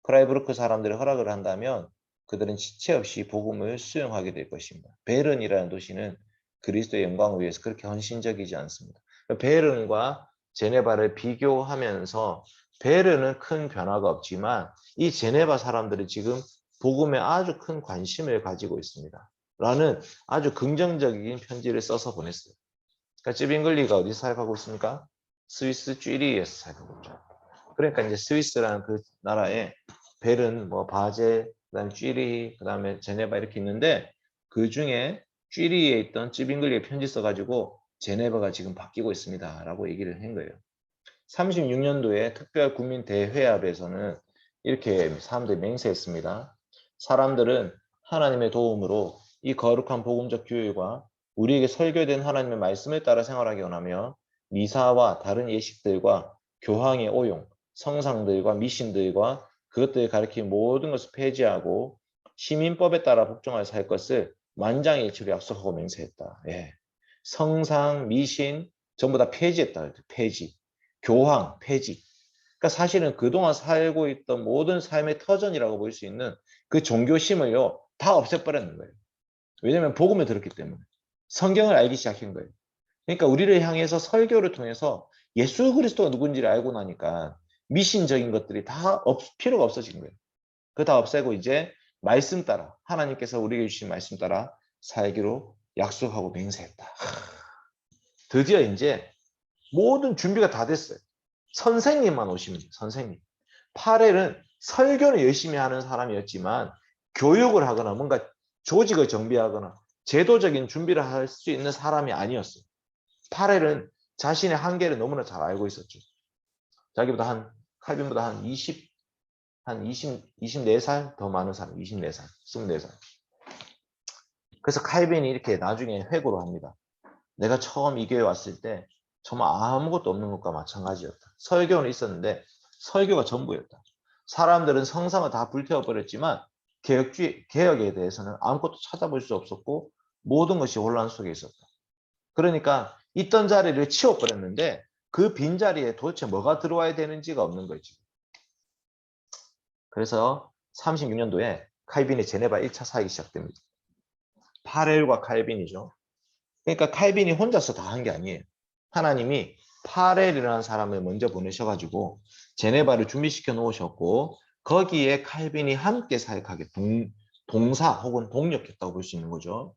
프라이부르크 사람들이 허락을 한다면 그들은 지체 없이 복음을 수용하게 될 것입니다. 베른이라는 도시는 그리스도의 영광을 위해서 그렇게 헌신적이지 않습니다. 베른과 제네바를 비교하면서 베른은 큰 변화가 없지만 이 제네바 사람들이 지금 복음에 아주 큰 관심을 가지고 있습니다. 라는 아주 긍정적인 편지를 써서 보냈어요. 그러니까 쯔빙글리가 어디서 살아가고 있습니까? 스위스 쥐리히에서 살아가고 있죠. 그러니까 이제 스위스라는 그 나라에 벨은 뭐 바젤, 그다음에 쥐리히, 그다음에 제네바 이렇게 있는데 그 중에 쥐리히에 있던 쯔빙글리에 편지 써가지고 제네바가 지금 바뀌고 있습니다라고 얘기를 한 거예요. 36년도에 특별 국민 대회합에서는 이렇게 사람들이 맹세했습니다. 사람들은 하나님의 도움으로 이 거룩한 복음적 교육과 우리에게 설교된 하나님의 말씀을 따라 생활하기 원하며 미사와 다른 예식들과 교황의 오용, 성상들과 미신들과 그것들을 가리킨 모든 것을 폐지하고 시민법에 따라 복종하여 살 것을 만장일치로 약속하고 맹세했다. 예. 성상, 미신 전부 다 폐지했다. 폐지. 교황, 폐지. 그러니까 사실은 그동안 살고 있던 모든 삶의 터전이라고 볼 수 있는 그 종교심을요, 다 없애버렸는 거예요. 왜냐하면 복음을 들었기 때문에. 성경을 알기 시작한 거예요. 그러니까 우리를 향해서 설교를 통해서 예수 그리스도가 누군지를 알고 나니까 미신적인 것들이 다 필요가 없어진 거예요. 그거 다 없애고 이제 말씀 따라, 하나님께서 우리에게 주신 말씀 따라 살기로 약속하고 맹세했다. 드디어 이제 모든 준비가 다 됐어요. 선생님만 오시면 돼요. 선생님. 파렐은 설교를 열심히 하는 사람이었지만 교육을 하거나 뭔가 조직을 정비하거나 제도적인 준비를 할 수 있는 사람이 아니었어요. 파렐은 자신의 한계를 너무나 잘 알고 있었죠. 자기보다 칼빈보다 한 24살 더 많은 사람, 24살, 24살. 그래서 칼빈이 이렇게 나중에 회고를 합니다. 내가 처음 이 교회에 왔을 때 정말 아무것도 없는 것과 마찬가지였다. 설교는 있었는데 설교가 전부였다. 사람들은 성상을 다 불태워버렸지만 개혁에 대해서는 아무것도 찾아볼 수 없었고 모든 것이 혼란 속에 있었다. 그러니까 있던 자리를 치워버렸는데 그 빈자리에 도대체 뭐가 들어와야 되는지가 없는 거지. 그래서 36년도에 칼빈의 제네바 1차 사역이 시작됩니다. 파렐과 칼빈이죠. 그러니까 칼빈이 혼자서 다 한 게 아니에요. 하나님이 파렐이라는 사람을 먼저 보내셔가지고 제네바를 준비시켜 놓으셨고 거기에 칼빈이 함께 사역하게 동사 혹은 동력했다고 볼 수 있는 거죠.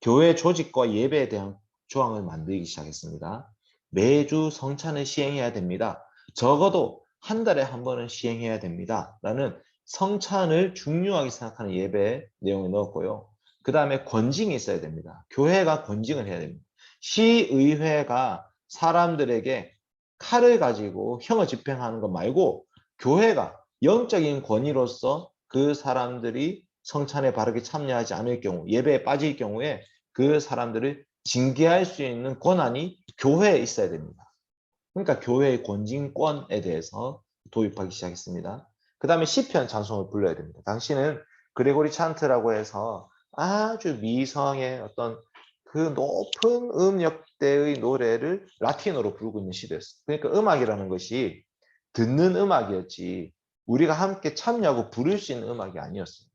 교회 조직과 예배에 대한 조항을 만들기 시작했습니다. 매주 성찬을 시행해야 됩니다. 적어도 한 달에 한 번은 시행해야 됩니다. 라는 성찬을 중요하게 생각하는 예배 내용을 넣었고요. 그 다음에 권징이 있어야 됩니다. 교회가 권징을 해야 됩니다. 시의회가 사람들에게 칼을 가지고 형을 집행하는 것 말고 교회가 영적인 권위로서 그 사람들이 성찬에 바르게 참여하지 않을 경우, 예배에 빠질 경우에 그 사람들을 징계할 수 있는 권한이 교회에 있어야 됩니다. 그러니까 교회의 권징권에 대해서 도입하기 시작했습니다. 그 다음에 시편 찬송을 불러야 됩니다. 당시는 그레고리 찬트라고 해서 아주 미성의 어떤 그 높은 음역대의 노래를 라틴어로 부르고 있는 시대였어요. 그러니까 음악이라는 것이 듣는 음악이었지 우리가 함께 참여하고 부를 수 있는 음악이 아니었어요.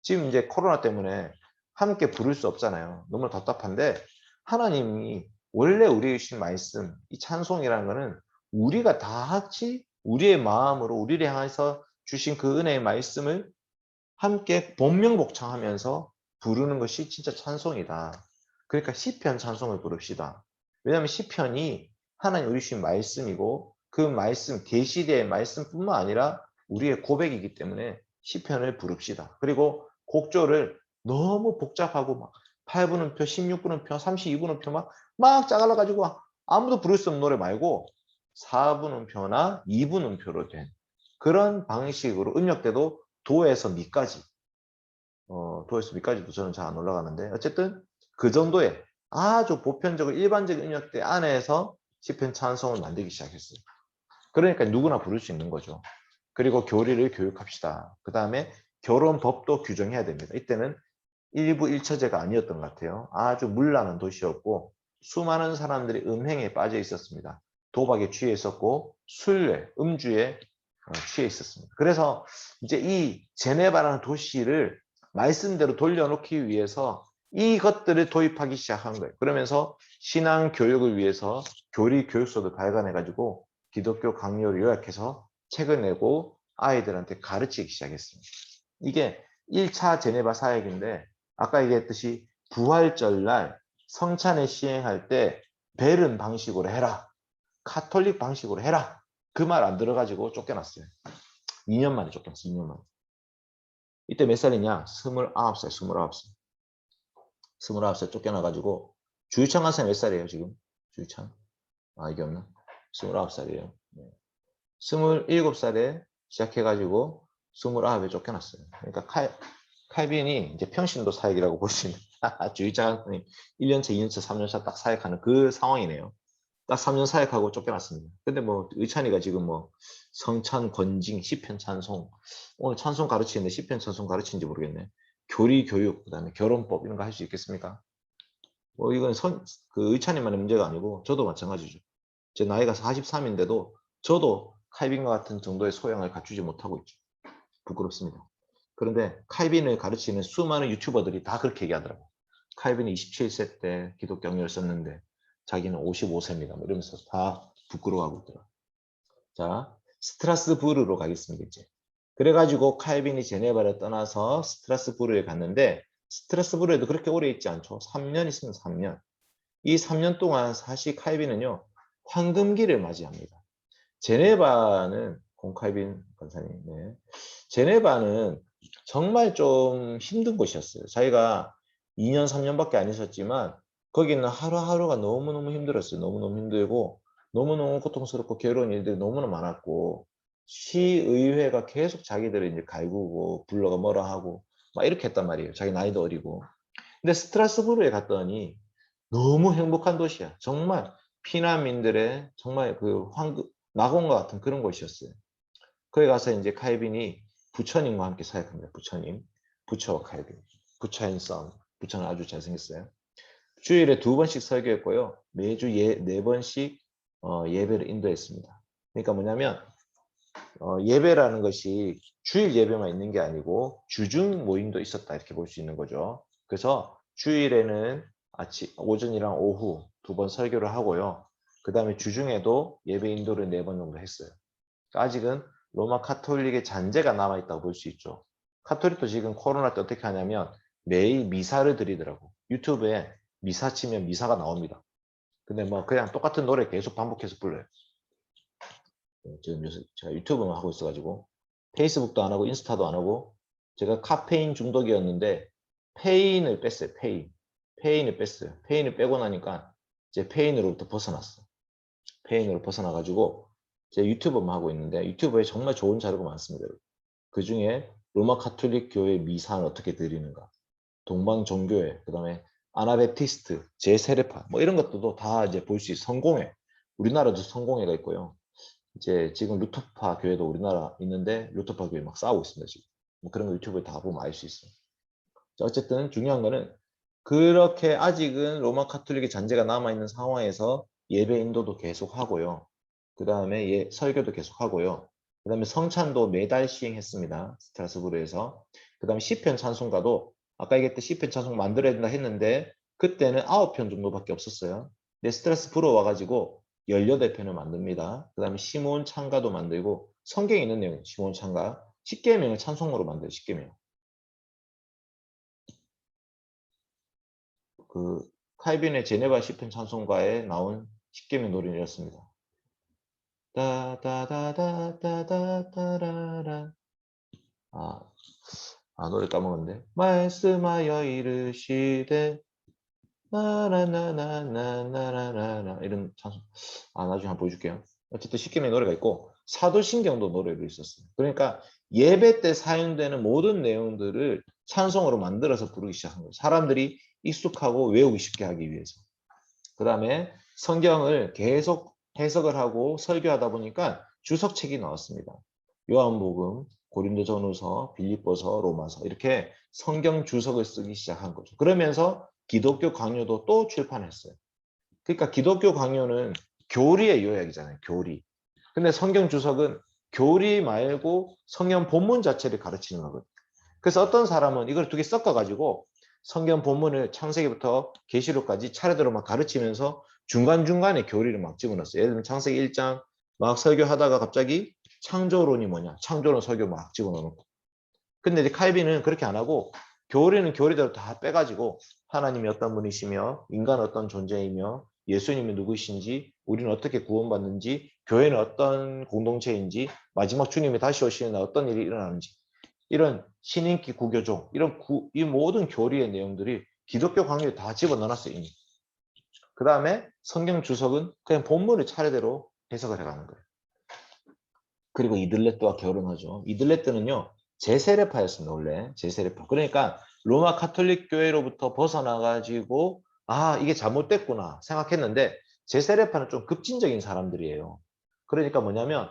지금 이제 코로나 때문에 함께 부를 수 없잖아요. 너무 답답한데 하나님이 원래 우리 주신 말씀, 이 찬송이라는 거는 우리가 다 같이 우리의 마음으로 우리를 향해서 주신 그 은혜의 말씀을 함께 본명복창하면서 부르는 것이 진짜 찬송이다. 그러니까 시편 찬송을 부릅시다. 왜냐하면 시편이 하나님 우리 주신 말씀이고 그 말씀, 계시된 말씀뿐만 아니라 우리의 고백이기 때문에 시편을 부릅시다. 그리고 곡조를 너무 복잡하고 막 8분음표, 16분음표, 32분음표 막 짜갈라가지고 아무도 부를 수 없는 노래 말고 4분음표나 2분음표로 된 그런 방식으로 음역대도 도에서 미까지 도에서 미까지도 저는 잘 안 올라가는데 어쨌든 그 정도의 아주 보편적으로 일반적인 음역대 안에서 시편 찬송을 만들기 시작했어요. 그러니까 누구나 부를 수 있는 거죠. 그리고 교리를 교육합시다. 그 다음에 결혼법도 규정해야 됩니다. 이때는 일부 일처제가 아니었던 것 같아요. 아주 물나는 도시였고 수많은 사람들이 음행에 빠져 있었습니다. 도박에 취해 있었고 술래, 음주에 취해 있었습니다. 그래서 이제 이 제네바라는 도시를 말씀대로 돌려놓기 위해서 이것들을 도입하기 시작한 거예요. 그러면서 신앙 교육을 위해서 교리 교육서도 발간해가지고 기독교 강요를 요약해서 책을 내고 아이들한테 가르치기 시작했습니다. 이게 1차 제네바 사역인데 아까 얘기했듯이 부활절날 성찬에 시행할 때 베른 방식으로 해라. 카톨릭 방식으로 해라. 그 말 안 들어가지고 쫓겨났어요. 2년 만에 쫓겨났어요. 2년 만에. 이때 몇 살이냐? 29살, 29살. 29살 쫓겨나가지고 주유창 간 사람이 몇 살이에요 지금? 주유창? 아 이게 없나? 29살이에요. 27살에 시작해가지고 29에 쫓겨났어요. 그러니까 칼빈이 이제 평신도 사역이라고 볼 수 있는 주의자 선생님 1년차, 2년차, 3년차 딱 사역하는 그 상황이네요. 딱 3년 사역하고 쫓겨났습니다. 근데 뭐 의찬이가 지금 뭐 성찬, 권징, 시편 찬송 오늘 찬송 가르치는데 시편 찬송 가르치는지 모르겠네. 교리 교육, 그다음에 결혼법 이런 거 할 수 있겠습니까? 뭐 이건 그 의찬이만의 문제가 아니고 저도 마찬가지죠. 제 나이가 43인데도 저도 칼빈과 같은 정도의 소양을 갖추지 못하고 있죠. 부끄럽습니다. 그런데 칼빈을 가르치는 수많은 유튜버들이 다 그렇게 얘기하더라고요. 칼빈이 27세 때 기독교 경력을 썼는데 자기는 55세입니다. 뭐 이러면서 다 부끄러워하고 있더라고요. 자, 스트라스부르로 가겠습니다. 이제. 그래가지고 칼빈이 제네바를 떠나서 스트라스부르에 갔는데 스트라스부르에도 그렇게 오래 있지 않죠. 3년 있으면 3년. 이 3년 동안 사실 칼빈은요. 황금기를 맞이합니다. 제네바는 공칼빈 권사님, 네. 제네바는 정말 좀 힘든 곳이었어요. 자기가 2년, 3년밖에 안 있었지만 거기는 하루하루가 너무너무 힘들었어요. 너무너무 힘들고 너무너무 고통스럽고 괴로운 일들이 너무나 많았고 시의회가 계속 자기들을 이제 갈구고 불러가 뭐라 하고 막 이렇게 했단 말이에요. 자기 나이도 어리고. 근데 스트라스부르에 갔더니 너무 행복한 도시야. 정말 피난민들의 정말 그 낙원과 같은 그런 곳이었어요. 거기 가서 이제 칼빈이 부처님과 함께 사역합니다. 부처님, 부처와 칼빈, 부처 앤 선. 부처는 아주 잘생겼어요. 주일에 2번씩 설교했고요. 매주 4번씩 예배를 인도했습니다. 그러니까 뭐냐면 예배라는 것이 주일 예배만 있는 게 아니고 주중 모임도 있었다 이렇게 볼 수 있는 거죠. 그래서 주일에는 오전이랑 오후 2번 설교를 하고요. 그 다음에 주중에도 예배 인도를 4번 정도 했어요. 아직은 로마 카톨릭의 잔재가 남아있다고 볼 수 있죠. 카톨릭도 지금 코로나 때 어떻게 하냐면 매일 미사를 드리더라고. 유튜브에 미사 치면 미사가 나옵니다. 근데 뭐 그냥 똑같은 노래 계속 반복해서 불러요. 지금 요새 제가 유튜브만 하고 있어가지고 페이스북도 안 하고 인스타도 안 하고 제가 카페인 중독이었는데 페인을 뺐어요. 페인을 뺐어요. 페인을 빼고 나니까 이제 페인으로부터 벗어났어. 페인으로 벗어나가지고 제 유튜브만 하고 있는데 유튜브에 정말 좋은 자료가 많습니다. 그 중에 로마 카톨릭 교회 미사는 어떻게 드리는가, 동방 종교회, 그 다음에 아나베티스트, 제세례파 뭐 이런 것들도 다 이제 볼 수 있어요. 성공회, 우리나라도 성공회가 있고요. 이제 지금 루터파 교회도 우리나라 있는데 루터파 교회 막 싸우고 있습니다. 지금 뭐 그런 거 유튜브에 다 보면 알 수 있어요. 자, 어쨌든 중요한 거는 그렇게 아직은 로마 카톨릭의 잔재가 남아있는 상황에서 예배 인도도 계속 하고요. 그 다음에 설교도 계속 하고요. 그 다음에 성찬도 매달 시행했습니다. 스트라스부르에서. 그 다음에 시편 찬송가도 아까 얘기했듯이 시편 찬송 만들어야 된다 했는데 그때는 9편 정도밖에 없었어요. 네스트라스 불어와가지고 18편을 만듭니다. 그 다음에 시몬 창가도 만들고 성경에 있는 내용, 시몬 창가, 십계명을 찬송으로 만들어요. 십계명. 그 칼빈의 제네바 시편 찬송가에 나온 십계명 노래는 이렇습니다. 따다다다다다다라라. 노래 까먹었는데. 말씀하여 이르시되 나라나나나나라라 이런 찬송. 나중에 한번 보여줄게요. 어쨌든 십계명 노래가 있고 사도신경도 노래로 있었어요. 그러니까 예배 때 사용되는 모든 내용들을 찬송으로 만들어서 부르기 시작한 거예요. 사람들이 익숙하고 외우기 쉽게 하기 위해서. 그 다음에 성경을 계속 해석을 하고 설교하다 보니까 주석책이 나왔습니다. 요한복음, 고린도전후서, 빌립보서, 로마서 이렇게 성경 주석을 쓰기 시작한 거죠. 그러면서 기독교 강요도 또 출판했어요. 그러니까 기독교 강요는 교리의 요약이잖아요. 교리. 근데 성경 주석은 교리 말고 성경 본문 자체를 가르치는 거거든요. 그래서 어떤 사람은 이걸 두 개 섞어가지고 성경 본문을 창세기부터 계시록까지 차례대로 막 가르치면서 중간중간에 교리를 막 집어넣었어요. 예를 들면 창세기 1장 막 설교하다가 갑자기 창조론이 뭐냐, 창조론 설교 막 집어넣고. 근데 이제 칼빈은 그렇게 안 하고 교리는 교리대로 다 빼가지고 하나님이 어떤 분이시며 인간은 어떤 존재이며 예수님이 누구신지 우리는 어떻게 구원받는지 교회는 어떤 공동체인지 마지막 주님이 다시 오시는 날 어떤 일이 일어나는지 이런 신인기 구교종 이 모든 교리의 내용들이 기독교 강요에 다 집어넣어놨어요. 이미. 그 다음에 성경 주석은 그냥 본문을 차례대로 해석을 해가는 거예요. 그리고 이들레트와 결혼하죠. 이들레트는요 제세례파였습니다. 원래 제세례파. 그러니까 로마 카톨릭 교회로부터 벗어나가지고 이게 잘못됐구나 생각했는데 제세례파는 좀 급진적인 사람들이에요. 그러니까 뭐냐면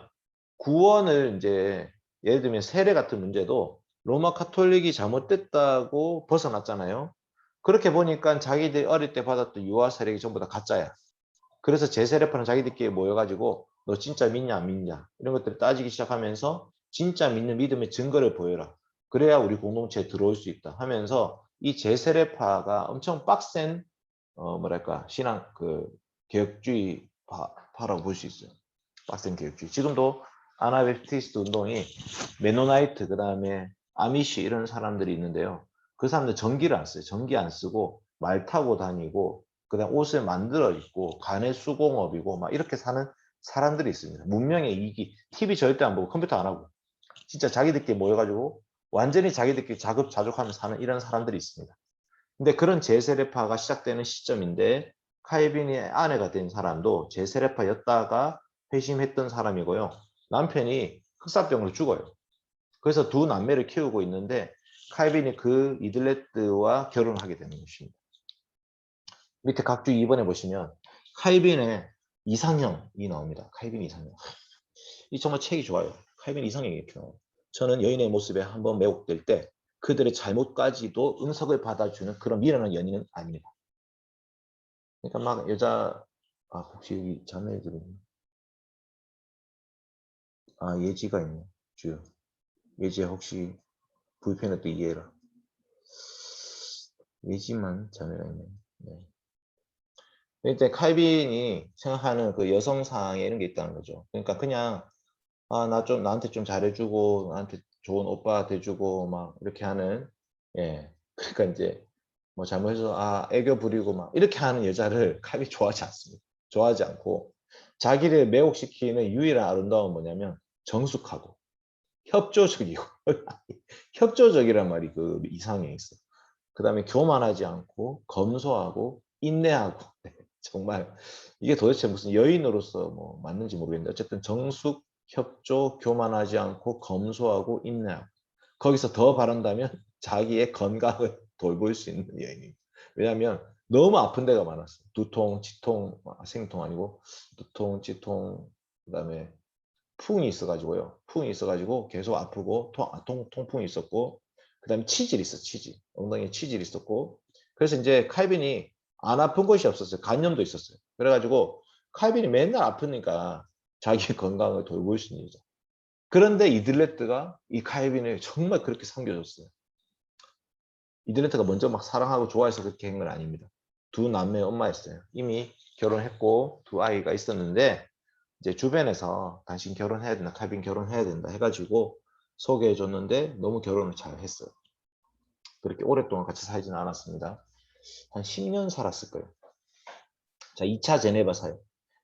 구원을 이제 예를 들면 세례 같은 문제도 로마 카톨릭이 잘못됐다고 벗어났잖아요. 그렇게 보니까 자기들이 어릴 때 받았던 유아 세례가 전부 다 가짜야. 그래서 제세례파는 자기들끼리 모여가지고 너 진짜 믿냐 안 믿냐 이런 것들을 따지기 시작하면서 진짜 믿는 믿음의 증거를 보여라. 그래야 우리 공동체에 들어올 수 있다 하면서 이 제세례파가 엄청 빡센 신앙 개혁주의 파라고 볼 수 있어요. 빡센 개혁주의. 지금도 아나베프티스트 운동이 메노나이트 그다음에 아미시 이런 사람들이 있는데요. 그 사람들 전기를 안 써요. 전기 안 쓰고 말 타고 다니고 그다음 옷을 만들어 입고 간의 수공업이고 막 이렇게 사는 사람들이 있습니다. 문명의 이기 TV 절대 안 보고 컴퓨터 안 하고 진짜 자기들끼리 모여가지고 완전히 자기들끼리 자급자족하면서 사는 이런 사람들이 있습니다. 근데 그런 제세례파가 시작되는 시점인데 칼빈의 아내가 된 사람도 제세례파였다가 회심했던 사람이고요. 남편이 흑사병으로 죽어요. 그래서 두 남매를 키우고 있는데 칼빈이 그 이들레트와 결혼하게 되는 것입니다. 밑에 각주 2번에 보시면 칼빈의 이상형이 나옵니다. 칼빈 이상형. 이 정말 책이 좋아요. 칼빈 이상형이 이렇게 나와요. 저는 여인의 모습에 한번 매혹될 때 그들의 잘못까지도 응석을 받아주는 그런 미련한 연인은 아닙니다. 그러니까 막 여자 혹시 여기 자매들이 예지가 있네. 주 예지야 혹시 불편해 또 이해해라. 예지만 자매가 있네. 네. 일단 칼빈이 생각하는 그 여성상에 이런 게 있다는 거죠. 그러니까 그냥 나한테 좀 잘해주고 나한테 좋은 오빠 돼주고 막 이렇게 하는 그러니까 이제 뭐 잘못해서 애교 부리고 막 이렇게 하는 여자를 칼빈이 좋아하지 않습니다. 좋아하지 않고 자기를 매혹시키는 유일한 아름다움은 뭐냐면 정숙하고 협조적이고 협조적이란 말이 그 이상에 있어. 그 다음에 교만하지 않고 검소하고 인내하고 정말 이게 도대체 무슨 여인으로서 뭐 맞는지 모르겠는데 어쨌든 정숙, 협조, 교만하지 않고 검소하고 인내하고 거기서 더 바란다면 자기의 건강을 돌볼 수 있는 여인입니다. 왜냐하면 너무 아픈 데가 많았어요. 두통, 치통, 생통 아니고 두통, 치통, 그 다음에 풍이 있어가지고요. 풍이 있어가지고 계속 아프고 통풍이 있었고 그 다음에 치질이 있어 치질. 엉덩이에 치질이 있었고 그래서 이제 칼빈이 안 아픈 곳이 없었어요. 간염도 있었어요. 그래가지고 칼빈이 맨날 아프니까 자기 건강을 돌볼 수 있는 여자. 그런데 이들레트가 이 칼빈을 정말 그렇게 섬겨줬어요. 이들레트가 먼저 막 사랑하고 좋아해서 그렇게 한 건 아닙니다. 두 남매의 엄마였어요. 이미 결혼했고 두 아이가 있었는데 이제 주변에서 당신 결혼해야 된다, 칼빈 결혼해야 된다 해가지고 소개해 줬는데 너무 결혼을 잘 했어요. 그렇게 오랫동안 같이 살지는 않았습니다. 한 10년 살았을 거예요. 자, 2차 제네바 사역.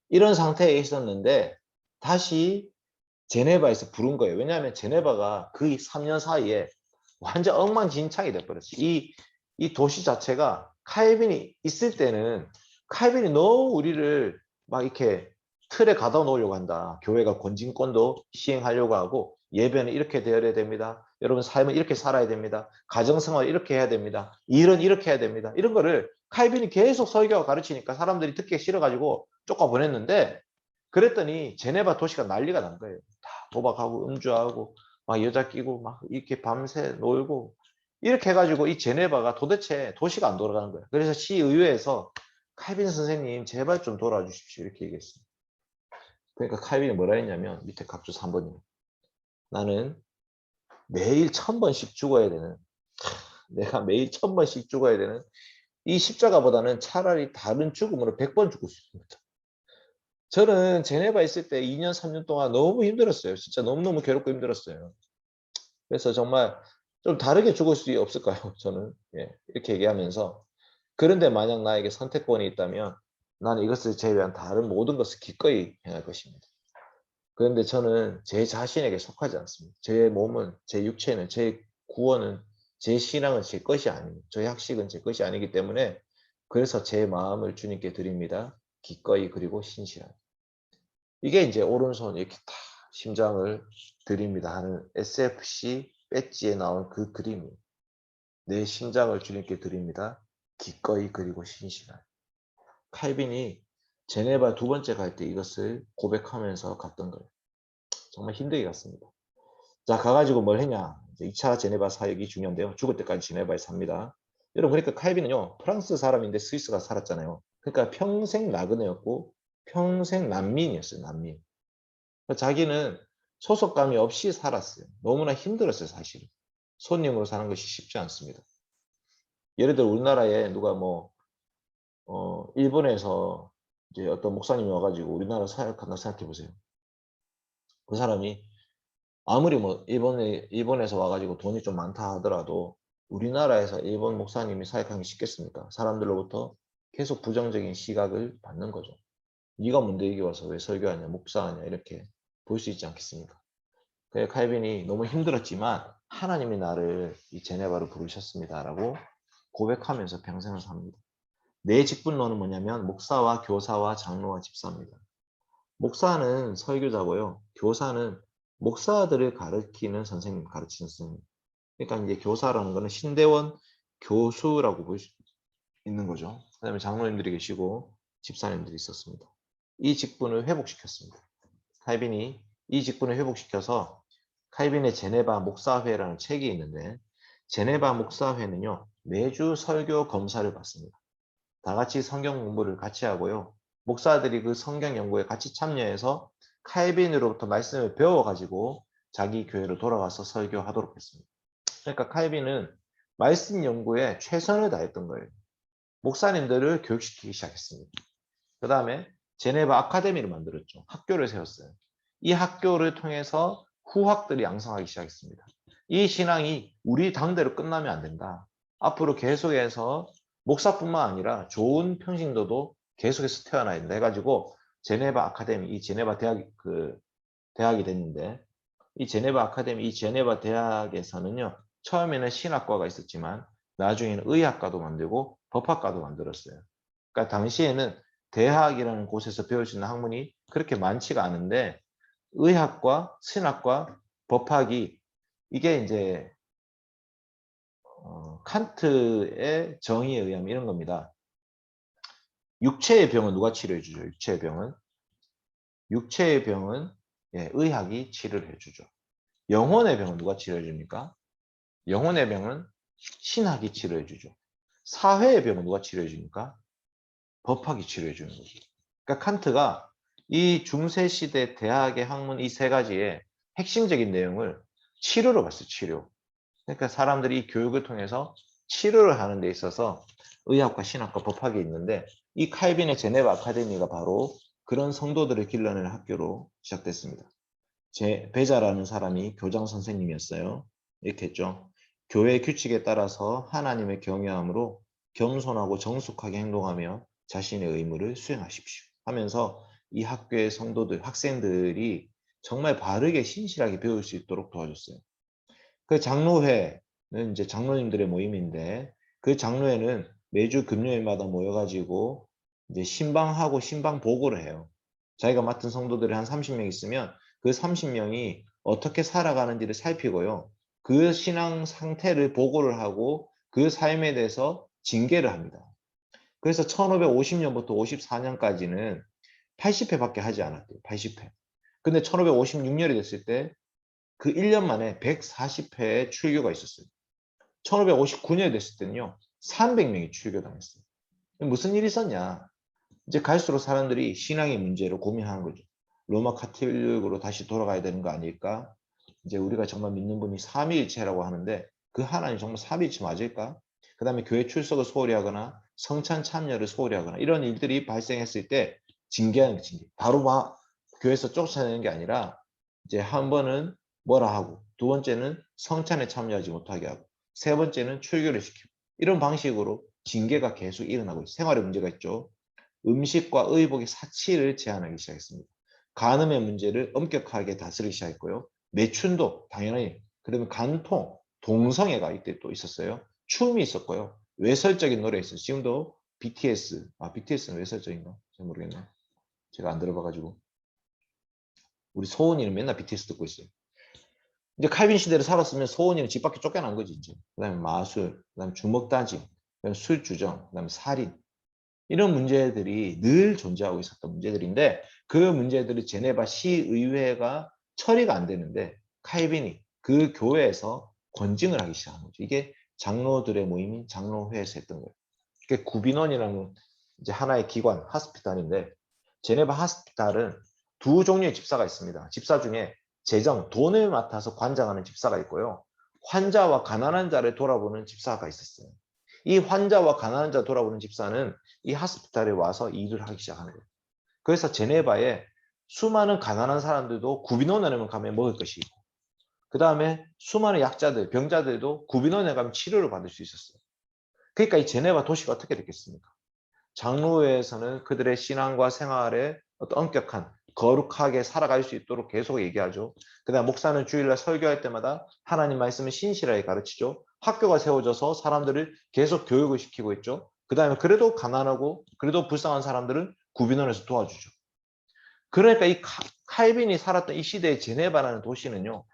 이런 상태에 있었는데 다시 제네바에서 부른 거예요. 왜냐하면 제네바가 그 3년 사이에 완전 엉망진창이 돼버렸어요. 이 도시 자체가 칼빈이 있을 때는 칼빈이 너무 우리를 막 이렇게 틀에 가둬 놓으려고 한다. 교회가 권진권도 시행하려고 하고 예배는 이렇게 되어야 됩니다. 여러분 삶은 이렇게 살아야 됩니다. 가정생활 이렇게 해야 됩니다. 일은 이렇게 해야 됩니다. 이런 거를 칼빈이 계속 설교하고 가르치니까 사람들이 듣기 싫어가지고 쫓아보냈는데 그랬더니 제네바 도시가 난리가 난 거예요. 다 도박하고 음주하고 막 여자 끼고 막 이렇게 밤새 놀고 이렇게 해가지고 이 제네바가 도대체 도시가 안 돌아가는 거예요. 그래서 시의회에서 칼빈 선생님 제발 좀 돌아주십시오 이렇게 얘기했어요. 그러니까 칼빈이 뭐라 했냐면 밑에 각주 3번이요. 나는 매일 1000번씩 죽어야 되는 내가 매일 1000번씩 죽어야 되는 이 십자가보다는 차라리 다른 죽음으로 100번 죽고 싶습니다. 저는 제네바 있을 때 2년 3년 동안 너무 힘들었어요. 진짜 너무너무 괴롭고 힘들었어요. 그래서 정말 좀 다르게 죽을 수 없을까요? 저는 이렇게 얘기하면서 그런데 만약 나에게 선택권이 있다면 나는 이것을 제외한 다른 모든 것을 기꺼이 행할 것입니다. 그런데 저는 제 자신에게 속하지 않습니다. 제 몸은, 제 육체는, 제 구원은, 제 신앙은 제 것이 아닙니다. 저의 학식은 제 것이 아니기 때문에 그래서 제 마음을 주님께 드립니다. 기꺼이 그리고 신실하게. 이게 이제 오른손 이렇게 다 심장을 드립니다 하는 SFC 배지에 나온 그 그림이에요. 내 심장을 주님께 드립니다. 기꺼이 그리고 신실하게. 칼빈이 제네바 두 번째 갈 때 이것을 고백하면서 갔던 거예요. 정말 힘들게 갔습니다. 자, 가가지고 뭘 했냐. 이제 2차 제네바 사역이 중요한데요. 죽을 때까지 제네바에 삽니다. 여러분, 그러니까 칼빈은요, 프랑스 사람인데 스위스가 살았잖아요. 그러니까 평생 나그네였고, 평생 난민이었어요, 난민. 자기는 소속감이 없이 살았어요. 너무나 힘들었어요, 사실은. 손님으로 사는 것이 쉽지 않습니다. 예를 들어, 우리나라에 누가 일본에서 이제 어떤 목사님이 와가지고 우리나라 사역한다 생각해 보세요. 그 사람이 아무리 일본에서 와가지고 돈이 좀 많다 하더라도 우리나라에서 일본 목사님이 사역하기 쉽겠습니까? 사람들로부터 계속 부정적인 시각을 받는 거죠. 네가 뭔데 여기 와서 왜 설교하냐, 목사하냐 이렇게 볼 수 있지 않겠습니까? 그래서 칼빈이 너무 힘들었지만 하나님이 나를 이 제네바로 부르셨습니다라고 고백하면서 평생을 삽니다. 내 직분론은 뭐냐면 목사와 교사와 장로와 집사입니다. 목사는 설교자고요. 교사는 목사들을 가르치는 선생님, 가르치는 선생님. 그러니까 이제 교사라는 거는 신대원 교수라고 볼 수 있는 거죠. 그 다음에 장로님들이 계시고 집사님들이 있었습니다. 이 직분을 회복시켰습니다. 칼빈이 이 직분을 회복시켜서 칼빈의 제네바 목사회라는 책이 있는데 제네바 목사회는요. 매주 설교 검사를 받습니다. 다 같이 성경 공부를 같이 하고요. 목사들이 그 성경 연구에 같이 참여해서 칼빈으로부터 말씀을 배워가지고 자기 교회로 돌아가서 설교하도록 했습니다. 그러니까 칼빈은 말씀 연구에 최선을 다했던 거예요. 목사님들을 교육시키기 시작했습니다. 그 다음에 제네바 아카데미를 만들었죠. 학교를 세웠어요. 이 학교를 통해서 후학들이 양성하기 시작했습니다. 이 신앙이 우리 당대로 끝나면 안 된다. 앞으로 계속해서 목사뿐만 아니라 좋은 평신도도 계속해서 태어나야 된다 해가지고 제네바 아카데미, 이 제네바 대학이 됐는데 이 제네바 아카데미, 이 제네바 대학에서는요 처음에는 신학과가 있었지만 나중에는 의학과도 만들고 법학과도 만들었어요. 그러니까 당시에는 대학이라는 곳에서 배울 수 있는 학문이 그렇게 많지가 않은데 의학과, 신학과, 법학이 이게 이제 칸트의 정의에 의하면 이런 겁니다. 육체의 병은 누가 치료해 주죠? 육체의 병은 의학이 치료를 해주죠. 영혼의 병은 누가 치료해 줍니까? 영혼의 병은 신학이 치료해 주죠. 사회의 병은 누가 치료해 줍니까? 법학이 치료해 주는 거죠. 그러니까 칸트가 이 중세시대 대학의 학문 이 세 가지의 핵심적인 내용을 치료로 봤어요. 치료. 그러니까 사람들이 이 교육을 통해서 치료를 하는 데 있어서 의학과, 신학과, 법학이 있는데 이 칼빈의 제네바 아카데미가 바로 그런 성도들을 길러내는 학교로 시작됐습니다. 베자라는 사람이 교장 선생님이었어요. 이렇게 했죠. 교회 규칙에 따라서 하나님의 경외함으로 겸손하고 정숙하게 행동하며 자신의 의무를 수행하십시오 하면서 이 학교의 성도들, 학생들이 정말 바르게 신실하게 배울 수 있도록 도와줬어요. 그 장로회는 이제 장로님들의 모임인데 그 장로회는 매주 금요일마다 모여가지고 이제 신방하고 신방 보고를 해요. 자기가 맡은 성도들이 한 30명 있으면 그 30명이 어떻게 살아가는지를 살피고요. 그 신앙 상태를 보고를 하고 그 삶에 대해서 징계를 합니다. 그래서 1550년부터 54년까지는 80회밖에 하지 않았대요. 80회. 근데 1556년이 됐을 때 그 1년 만에 140회의 출교가 있었어요. 1559년이 됐을 때는요. 300명이 출교당했어요. 무슨 일이 있었냐. 이제 갈수록 사람들이 신앙의 문제로 고민하는 거죠. 로마 카톨릭으로 다시 돌아가야 되는 거 아닐까? 이제 우리가 정말 믿는 분이 삼위일체라고 하는데 그 하나님 정말 삼위일체 맞을까? 그 다음에 교회 출석을 소홀히 하거나 성찬 참여를 소홀히 하거나 이런 일들이 발생했을 때 징계하는 게 징계. 바로 막 교회에서 쫓아내는 게 아니라 이제 한 번은 뭐라 하고 두 번째는 성찬에 참여하지 못하게 하고 세 번째는 출교를 시키고 이런 방식으로 징계가 계속 일어나고 있어요. 생활에 문제가 있죠. 음식과 의복의 사치를 제한하기 시작했습니다. 간음의 문제를 엄격하게 다스리기 시작했고요. 매춘도 당연히 그러면 간통, 동성애가 이때 또 있었어요. 춤이 있었고요. 외설적인 노래 있어요. 지금도 BTS, BTS는 외설적인가? 잘 모르겠네요. 제가 안 들어봐가지고. 우리 소은이는 맨날 BTS 듣고 있어요. 이제 칼빈 시대를 살았으면 소은이는 집 밖에 쫓겨난 거지 이제. 그다음에 마술, 그다음에 주먹다짐, 그다음에 술주정, 그다음에 살인 이런 문제들이 늘 존재하고 있었던 문제들인데 그 문제들이 제네바 시의회가 처리가 안 되는데 칼빈이 그 교회에서 권징을 하기 시작한 거죠. 이게 장로들의 모임인 장로회에서 했던 거예요. 그게 구비논이라는 이제 하나의 기관, 하스피탈인데 제네바 하스피탈은 두 종류의 집사가 있습니다. 집사 중에 재정, 돈을 맡아서 관장하는 집사가 있고요. 환자와 가난한 자를 돌아보는 집사가 있었어요. 이 환자와 가난한 자 돌아보는 집사는 이 하스피탈에 와서 일을 하기 시작하는 거예요. 그래서 제네바에 수많은 가난한 사람들도 구비논에 가면 먹을 것이 있고 그 다음에 수많은 약자들, 병자들도 구비논에 가면 치료를 받을 수 있었어요. 그러니까 이 제네바 도시가 어떻게 됐겠습니까? 장로회에서는 그들의 신앙과 생활에 어떤 엄격한 거룩하게 살아갈 수 있도록 계속 얘기하죠. 그다음 목사는 주일날 설교할 때마다 하나님 말씀을 신실하게 가르치죠. 학교가 세워져서 사람들을 계속 교육을 시키고 있죠. 그다음에 그래도 가난하고 그래도 불쌍한 사람들은 구비논에서 도와주죠. 그러니까 이 칼빈이 살았던 이 시대의 제네바라는 도시는요.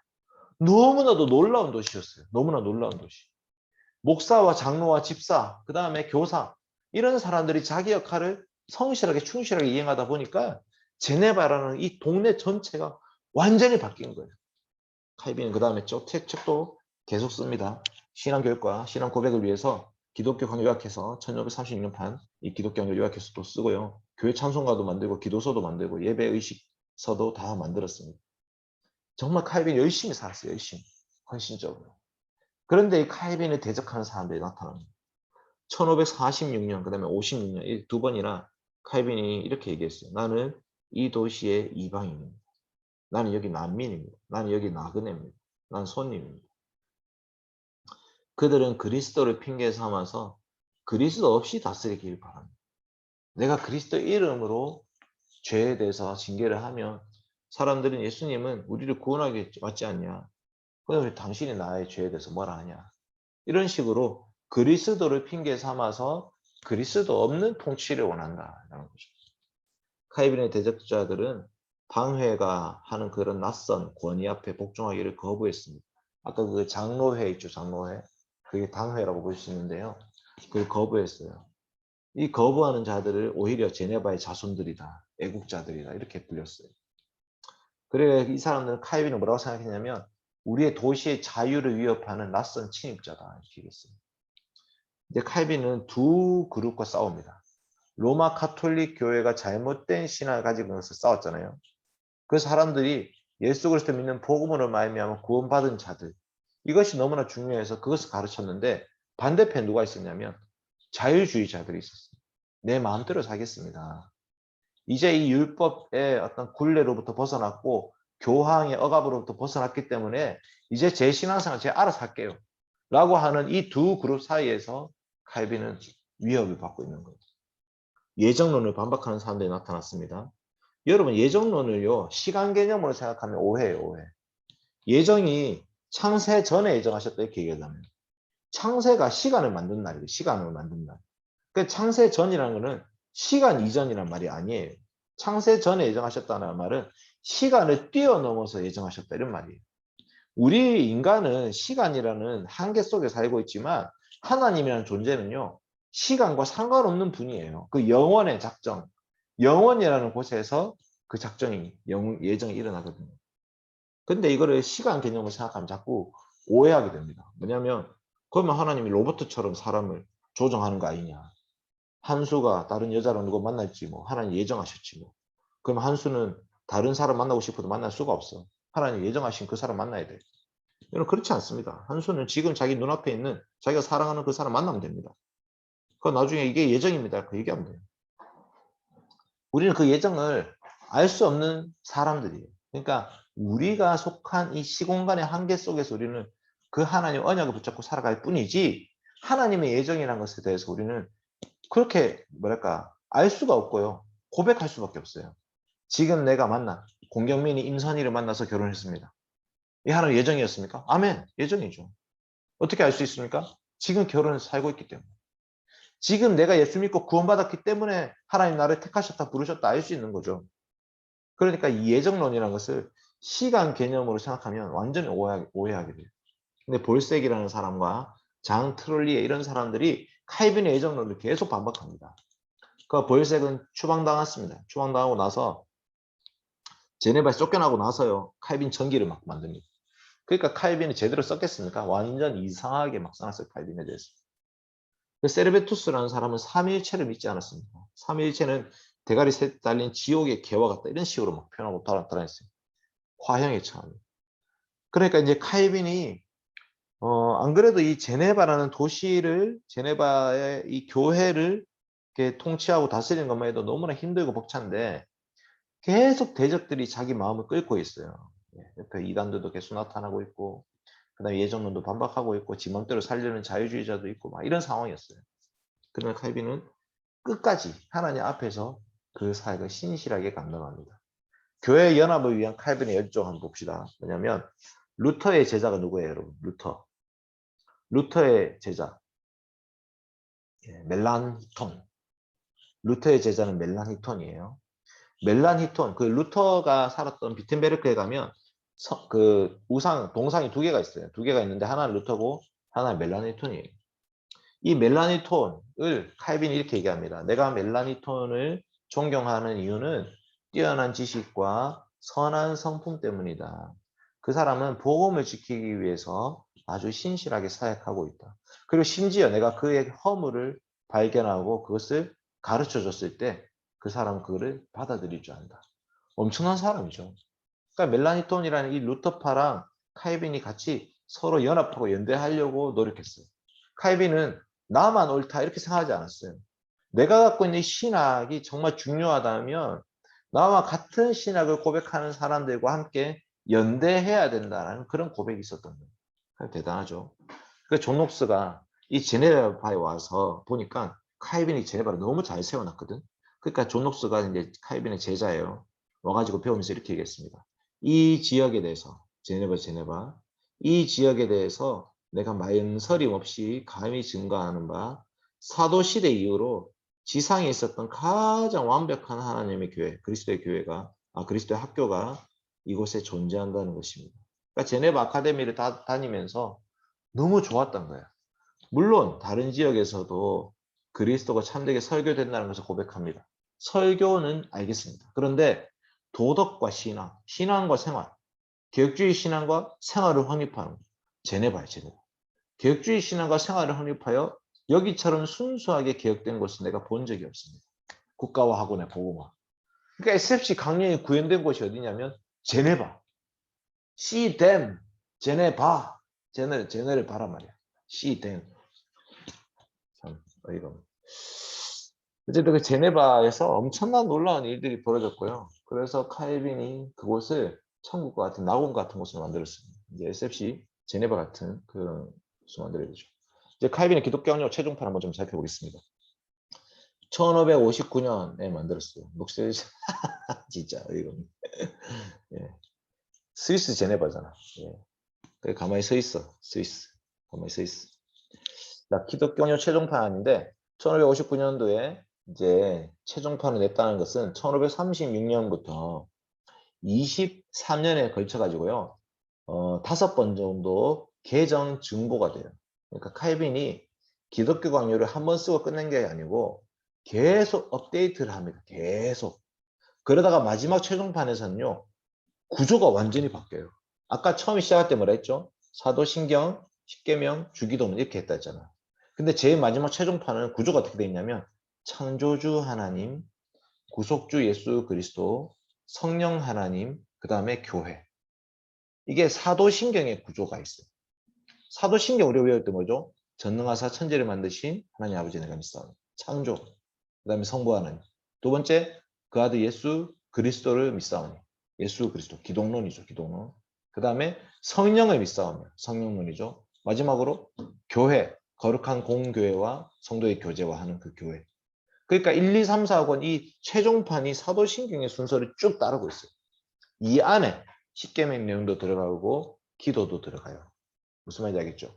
너무나도 놀라운 도시였어요. 너무나 놀라운 도시. 목사와 장로와 집사, 그 다음에 교사 이런 사람들이 자기 역할을 성실하게 충실하게 이행하다 보니까 제네바라는 이 동네 전체가 완전히 바뀐 거예요. 칼빈은 그 다음에 책도 계속 씁니다. 신앙교육과 신앙 고백을 위해서 기독교 강요 요약해서 1536년판 이 기독교 강요 요약해서 또 쓰고요. 교회 찬송가도 만들고 기도서도 만들고 예배의식서도 다 만들었습니다. 정말 칼빈이 열심히 살았어요. 열심히. 헌신적으로. 그런데 이 칼빈을 대적하는 사람들이 나타납니다. 1546년, 그 다음에 56년, 이 두 번이나 칼빈이 이렇게 얘기했어요. 나는 이 도시의 이방인입니다. 나는 여기 난민입니다. 나는 여기 나그네입니다. 나는 손님입니다. 그들은 그리스도를 핑계 삼아서 그리스도 없이 다스리길 바랍니다. 내가 그리스도 이름으로 죄에 대해서 징계를 하면 사람들은 예수님은 우리를 구원하기 왔지 않냐. 그럼 당신이 나의 죄에 대해서 뭐라 하냐. 이런 식으로 그리스도를 핑계 삼아서 그리스도 없는 통치를 원한다라는 거죠. 칼빈의 대적자들은 당회가 하는 그런 낯선 권위 앞에 복종하기를 거부했습니다. 아까 그 장로회 있죠, 장로회. 그게 당회라고 볼 수 있는데요. 그걸 거부했어요. 이 거부하는 자들을 오히려 제네바의 자손들이다, 애국자들이다 이렇게 불렸어요. 그래 이 사람들은 칼빈은 뭐라고 생각했냐면 우리의 도시의 자유를 위협하는 낯선 침입자다 이렇게 얘기했어요. 이제 칼빈은 두 그룹과 싸웁니다. 로마 카톨릭 교회가 잘못된 신앙을 가지고 있어서 싸웠잖아요. 그 사람들이 예수 그리스도 믿는 복음으로 말미암아 구원받은 자들 이것이 너무나 중요해서 그것을 가르쳤는데 반대편에 누가 있었냐면 자유주의자들이 있었어요. 내 마음대로 살겠습니다. 이제 이 율법의 어떤 굴레로부터 벗어났고 교황의 억압으로부터 벗어났기 때문에 이제 제 신앙생활 제가 알아서 할게요. 라고 하는 이 두 그룹 사이에서 칼빈은 위협을 받고 있는 거예요. 예정론을 반박하는 사람들이 나타났습니다. 여러분 예정론을요. 시간 개념으로 생각하면 오해예요. 오해. 예정이 창세 전에 예정하셨다 이렇게 얘기하잖아요. 창세가 시간을 만든 날이에요. 시간을 만든 날. 그 창세 전이라는 거는 시간 이전이란 말이 아니에요. 창세 전에 예정하셨다는 말은 시간을 뛰어넘어서 예정하셨다 이런 말이에요. 우리 인간은 시간이라는 한계 속에 살고 있지만 하나님이라는 존재는요. 시간과 상관없는 분이에요. 그 영원의 작정, 영원이라는 곳에서 그 작정이, 예정이 일어나거든요. 근데 이거를 시간 개념으로 생각하면 자꾸 오해하게 됩니다. 뭐냐면 그러면 하나님이 로봇처럼 사람을 조정하는 거 아니냐. 한수가 다른 여자랑 누구 만날지 뭐 하나님 예정하셨지 뭐. 그럼 한수는 다른 사람 만나고 싶어도 만날 수가 없어. 하나님 예정하신 그 사람 만나야 돼. 여러분 그렇지 않습니다. 한수는 지금 자기 눈앞에 있는 자기가 사랑하는 그 사람 만나면 됩니다. 그 나중에 이게 예정입니다. 그 얘기하면 돼요. 우리는 그 예정을 알 수 없는 사람들이에요. 그러니까 우리가 속한 이 시공간의 한계 속에서 우리는 그 하나님 언약을 붙잡고 살아갈 뿐이지 하나님의 예정이라는 것에 대해서 우리는 그렇게 뭐랄까 알 수가 없고요. 고백할 수밖에 없어요. 지금 내가 만난 공경민이 임선희를 만나서 결혼했습니다. 이 하나님 예정이었습니까? 아멘. 예정이죠. 어떻게 알 수 있습니까? 지금 결혼을 살고 있기 때문에. 지금 내가 예수 믿고 구원받았기 때문에 하나님 나를 택하셨다 부르셨다 알 수 있는 거죠. 그러니까 이 예정론이라는 것을 시간 개념으로 생각하면 완전히 오해하게 돼요. 근데 볼색이라는 사람과 장 트롤리에 이런 사람들이 칼빈의 예정론을 계속 반박합니다. 그 볼색은 추방당했습니다. 추방당하고 나서 제네바에 쫓겨나고 나서요. 칼빈 전기를 막 만듭니다. 그러니까 칼빈이 제대로 썼겠습니까? 완전 이상하게 막 써놨어요. 칼빈에 대해서. 세르베투스라는 사람은 삼위일체를 믿지 않았습니다. 삼위일체는 대가리 셋 달린 지옥의 개와 같다. 이런 식으로 막 표현하고 달아냈어요. 화형에 처합니다. 그러니까 이제 칼빈이 안 그래도 이 제네바라는 도시를 제네바의 이 교회를 이렇게 통치하고 다스리는 것만 해도 너무나 힘들고 벅찬데 계속 대적들이 자기 마음을 끌고 있어요. 옆에 이단들도 계속 나타나고 있고 그다음에 예정론도 반박하고 있고 지 맘대로 살려는 자유주의자도 있고 막 이런 상황이었어요. 그러나 칼빈은 끝까지 하나님 앞에서 그 사역을 신실하게 감당합니다. 교회 연합을 위한 칼빈의 열정 한번 봅시다. 뭐냐면 루터의 제자가 누구예요, 여러분? 루터. 루터의 제자. 멜란히톤. 루터의 제자는 멜란히톤이에요. 멜란히톤, 그 루터가 살았던 비텐베르크에 가면 그 동상이 두 개가 있어요. 두 개가 있는데 하나는 루터고 하나는 멜란히톤이에요. 이 멜란히톤을 칼빈이 이렇게 얘기합니다. 내가 멜란히톤을 존경하는 이유는 뛰어난 지식과 선한 성품 때문이다. 그 사람은 복음을 지키기 위해서 아주 신실하게 사역하고 있다. 그리고 심지어 내가 그의 허물을 발견하고 그것을 가르쳐 줬을 때 그 사람은 그거를 받아들일 줄 안다. 엄청난 사람이죠. 그러니까 멜란히톤이라는 이 루터파랑 칼빈이 같이 서로 연합하고 연대하려고 노력했어요. 칼빈은 나만 옳다 이렇게 생각하지 않았어요. 내가 갖고 있는 신학이 정말 중요하다면 나와 같은 신학을 고백하는 사람들과 함께 연대해야 된다는 그런 고백이 있었던 거예요. 대단하죠. 그 존 녹스가 이 제네바에 와서 보니까 칼빈이 제네바를 너무 잘 세워놨거든. 그러니까 존 녹스가 이제 칼빈의 제자예요. 와가지고 배우면서 이렇게 얘기했습니다. 이 지역에 대해서 제네바 이 지역에 대해서 내가 망설임 없이 감히 증거하는 바 사도 시대 이후로 지상에 있었던 가장 완벽한 하나님의 교회, 그리스도의 교회가 그리스도의 학교가 이곳에 존재한다는 것입니다. 그러니까 제네바 아카데미를 다니면서 너무 좋았던 거예요. 물론 다른 지역에서도 그리스도가 참되게 설교된다는 것을 고백합니다. 설교는 알겠습니다. 그런데 도덕과 신앙, 신앙과 생활, 개혁주의 신앙과 생활을 확립하는 제네바예요. 제네바. 개혁주의 신앙과 생활을 확립하여 여기처럼 순수하게 개혁된 곳은 내가 본 적이 없습니다. 국가와 학원의 보호마. 그러니까 SFC 강령이 구현된 곳이 어디냐면 제네바. 시댐 제네바. 제네를 봐란 말이야. 시댐. 참 어이가 없네. 어쨌든 그 제네바에서 엄청난 놀라운 일들이 벌어졌고요. 그래서 칼빈이 그곳을 천국과 같은 낙원 같은 곳을 만들었습니다. 이제 SFC 제네바 같은 그런 곳을 만들어야 되죠. 이제 칼빈의 기독교학력 최종판 한번 좀 살펴보겠습니다. 1559년에 만들었어요. 녹색 진짜 이건 예. 스위스 제네바잖아. 예. 그래, 가만히 서 있어. 스위스 가만히 서 있어. 자, 기독교학력 최종판인데 1559년도에 이제 최종판을 냈다는 것은 1536년부터 23년에 걸쳐 가지고요. 5번 정도 개정 증보가 돼요. 그러니까 칼빈이 기독교 강요를 한 번 쓰고 끝낸 게 아니고 계속 업데이트를 합니다. 계속. 그러다가 마지막 최종판에서는요. 구조가 완전히 바뀌어요. 아까 처음 시작할 때 뭐라 했죠? 사도신경, 십계명, 주기도문 이렇게 했다 했잖아. 근데 제일 마지막 최종판은 구조가 어떻게 되어 있냐면 창조주 하나님, 구속주 예수 그리스도, 성령 하나님, 그 다음에 교회. 이게 사도신경의 구조가 있어요. 사도신경 우리가 외울 때 뭐죠? 전능하사 천지를 만드신 하나님 아버지 내가 믿사오니. 창조. 그 다음에 성부 하나님. 두 번째, 그 아들 예수 그리스도를 믿사오니. 예수 그리스도. 기독론이죠. 기독론. 그 다음에 성령을 믿사오며. 성령론이죠. 마지막으로 교회. 거룩한 공교회와 성도의 교제와 하는 그 교회. 그러니까 1, 2, 3, 4권 이 최종판이 사도신경의 순서를 쭉 따르고 있어요. 이 안에 십계명 내용도 들어가고 기도도 들어가요. 무슨 말인지 알겠죠?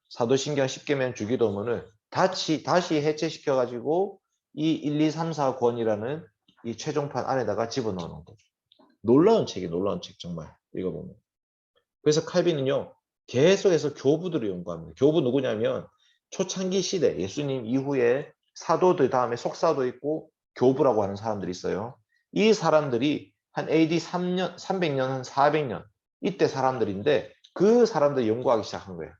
사도신경 십계명 주기도문을 다시 해체시켜가지고 이 1, 2, 3, 4권이라는 이 최종판 안에다가 집어넣는 거죠. 놀라운 책이 놀라운 책 정말 읽어보면. 그래서 칼빈은요 계속해서 교부들을 연구합니다. 교부 누구냐면 초창기 시대 예수님 이후에 사도들 다음에 속사도 있고 교부라고 하는 사람들이 있어요. 이 사람들이 한 AD 3년, 300년, 한 400년 이때 사람들인데 그 사람들 연구하기 시작한 거예요.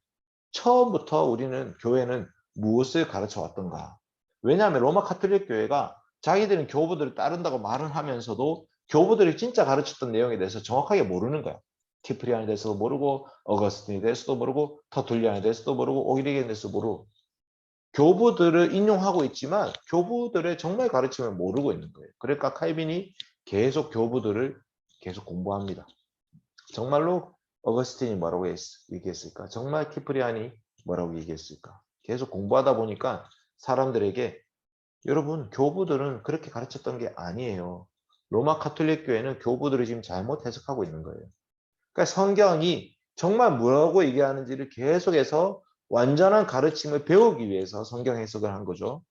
처음부터 우리는 교회는 무엇을 가르쳐 왔던가. 왜냐하면 로마 카톨릭 교회가 자기들은 교부들을 따른다고 말은 하면서도 교부들이 진짜 가르쳤던 내용에 대해서 정확하게 모르는 거야. 키프리안에 대해서도 모르고 어거스틴에 대해서도 모르고 터툴리안에 대해서도 모르고 오기리겐에 대해서도 모르고 교부들을 인용하고 있지만 교부들의 정말 가르침을 모르고 있는 거예요. 그러니까 칼빈이 계속 교부들을 계속 공부합니다. 정말로 어거스틴이 뭐라고 얘기했을까? 정말 키프리안이 뭐라고 얘기했을까? 계속 공부하다 보니까 사람들에게 여러분 교부들은 그렇게 가르쳤던 게 아니에요. 로마 카톨릭 교회는 교부들을 지금 잘못 해석하고 있는 거예요. 그러니까 성경이 정말 뭐라고 얘기하는지를 계속해서 완전한 가르침을 배우기 위해서 성경 해석을 한 거죠.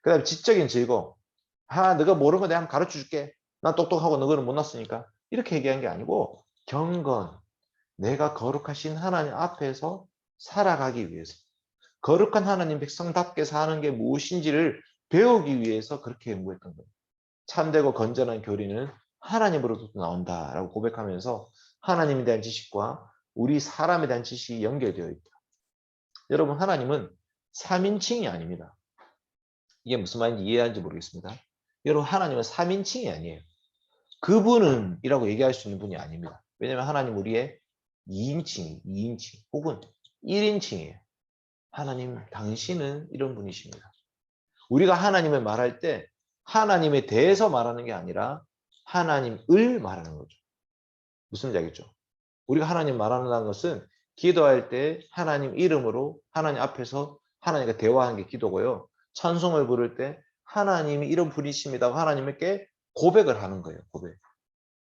그 다음에 지적인 즐거움. 너가 모르는 거 내가 한번 가르쳐 줄게. 난 똑똑하고 너는 못났으니까. 이렇게 얘기한 게 아니고 경건. 내가 거룩하신 하나님 앞에서 살아가기 위해서. 거룩한 하나님 백성답게 사는 게 무엇인지를 배우기 위해서 그렇게 연구했던 거예요. 참되고 건전한 교리는 하나님으로부터 나온다라고 고백하면서 하나님에 대한 지식과 우리 사람에 대한 지식이 연결되어 있다. 여러분 하나님은 3인칭이 아닙니다. 이게 무슨 말인지 이해하는지 모르겠습니다. 여러분 하나님은 3인칭이 아니에요. 그분은 이라고 얘기할 수 있는 분이 아닙니다. 왜냐하면 하나님 우리의 2인칭 혹은 1인칭이에요. 하나님 당신은 이런 분이십니다. 우리가 하나님을 말할 때 하나님에 대해서 말하는 게 아니라 하나님을 말하는 거죠. 무슨 말인지 알겠죠? 우리가 하나님 말한다는 것은 기도할 때 하나님 이름으로 하나님 앞에서 하나님과 대화하는 게 기도고요. 찬송을 부를 때 하나님이 이런 분이십니다. 하나님께 고백을 하는 거예요. 고백.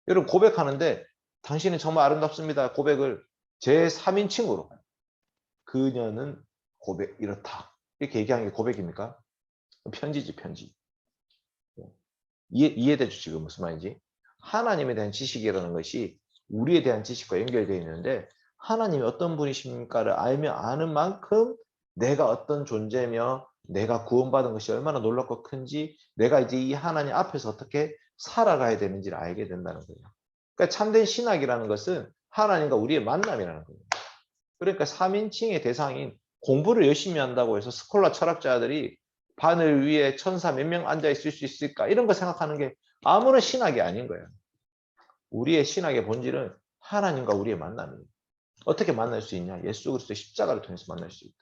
여러분 고백하는데 당신은 정말 아름답습니다. 고백을 제 3인칭으로 그녀는 고백 이렇다. 이렇게 얘기하는 게 고백입니까? 편지지 편지. 이해되죠 지금 무슨 말인지? 하나님에 대한 지식이라는 것이 우리에 대한 지식과 연결되어 있는데 하나님이 어떤 분이십니까를 알며 아는 만큼 내가 어떤 존재며 내가 구원받은 것이 얼마나 놀랍고 큰지 내가 이제 이 하나님 앞에서 어떻게 살아가야 되는지를 알게 된다는 거예요. 그러니까 참된 신학이라는 것은 하나님과 우리의 만남이라는 거예요. 그러니까 3인칭의 대상인 공부를 열심히 한다고 해서 스콜라 철학자들이 바늘 위에 천사 몇 명 앉아 있을 수 있을까 이런 거 생각하는 게 아무런 신학이 아닌 거예요. 우리의 신학의 본질은 하나님과 우리의 만남이에요. 어떻게 만날 수 있냐? 예수 그리스도의 십자가를 통해서 만날 수 있다.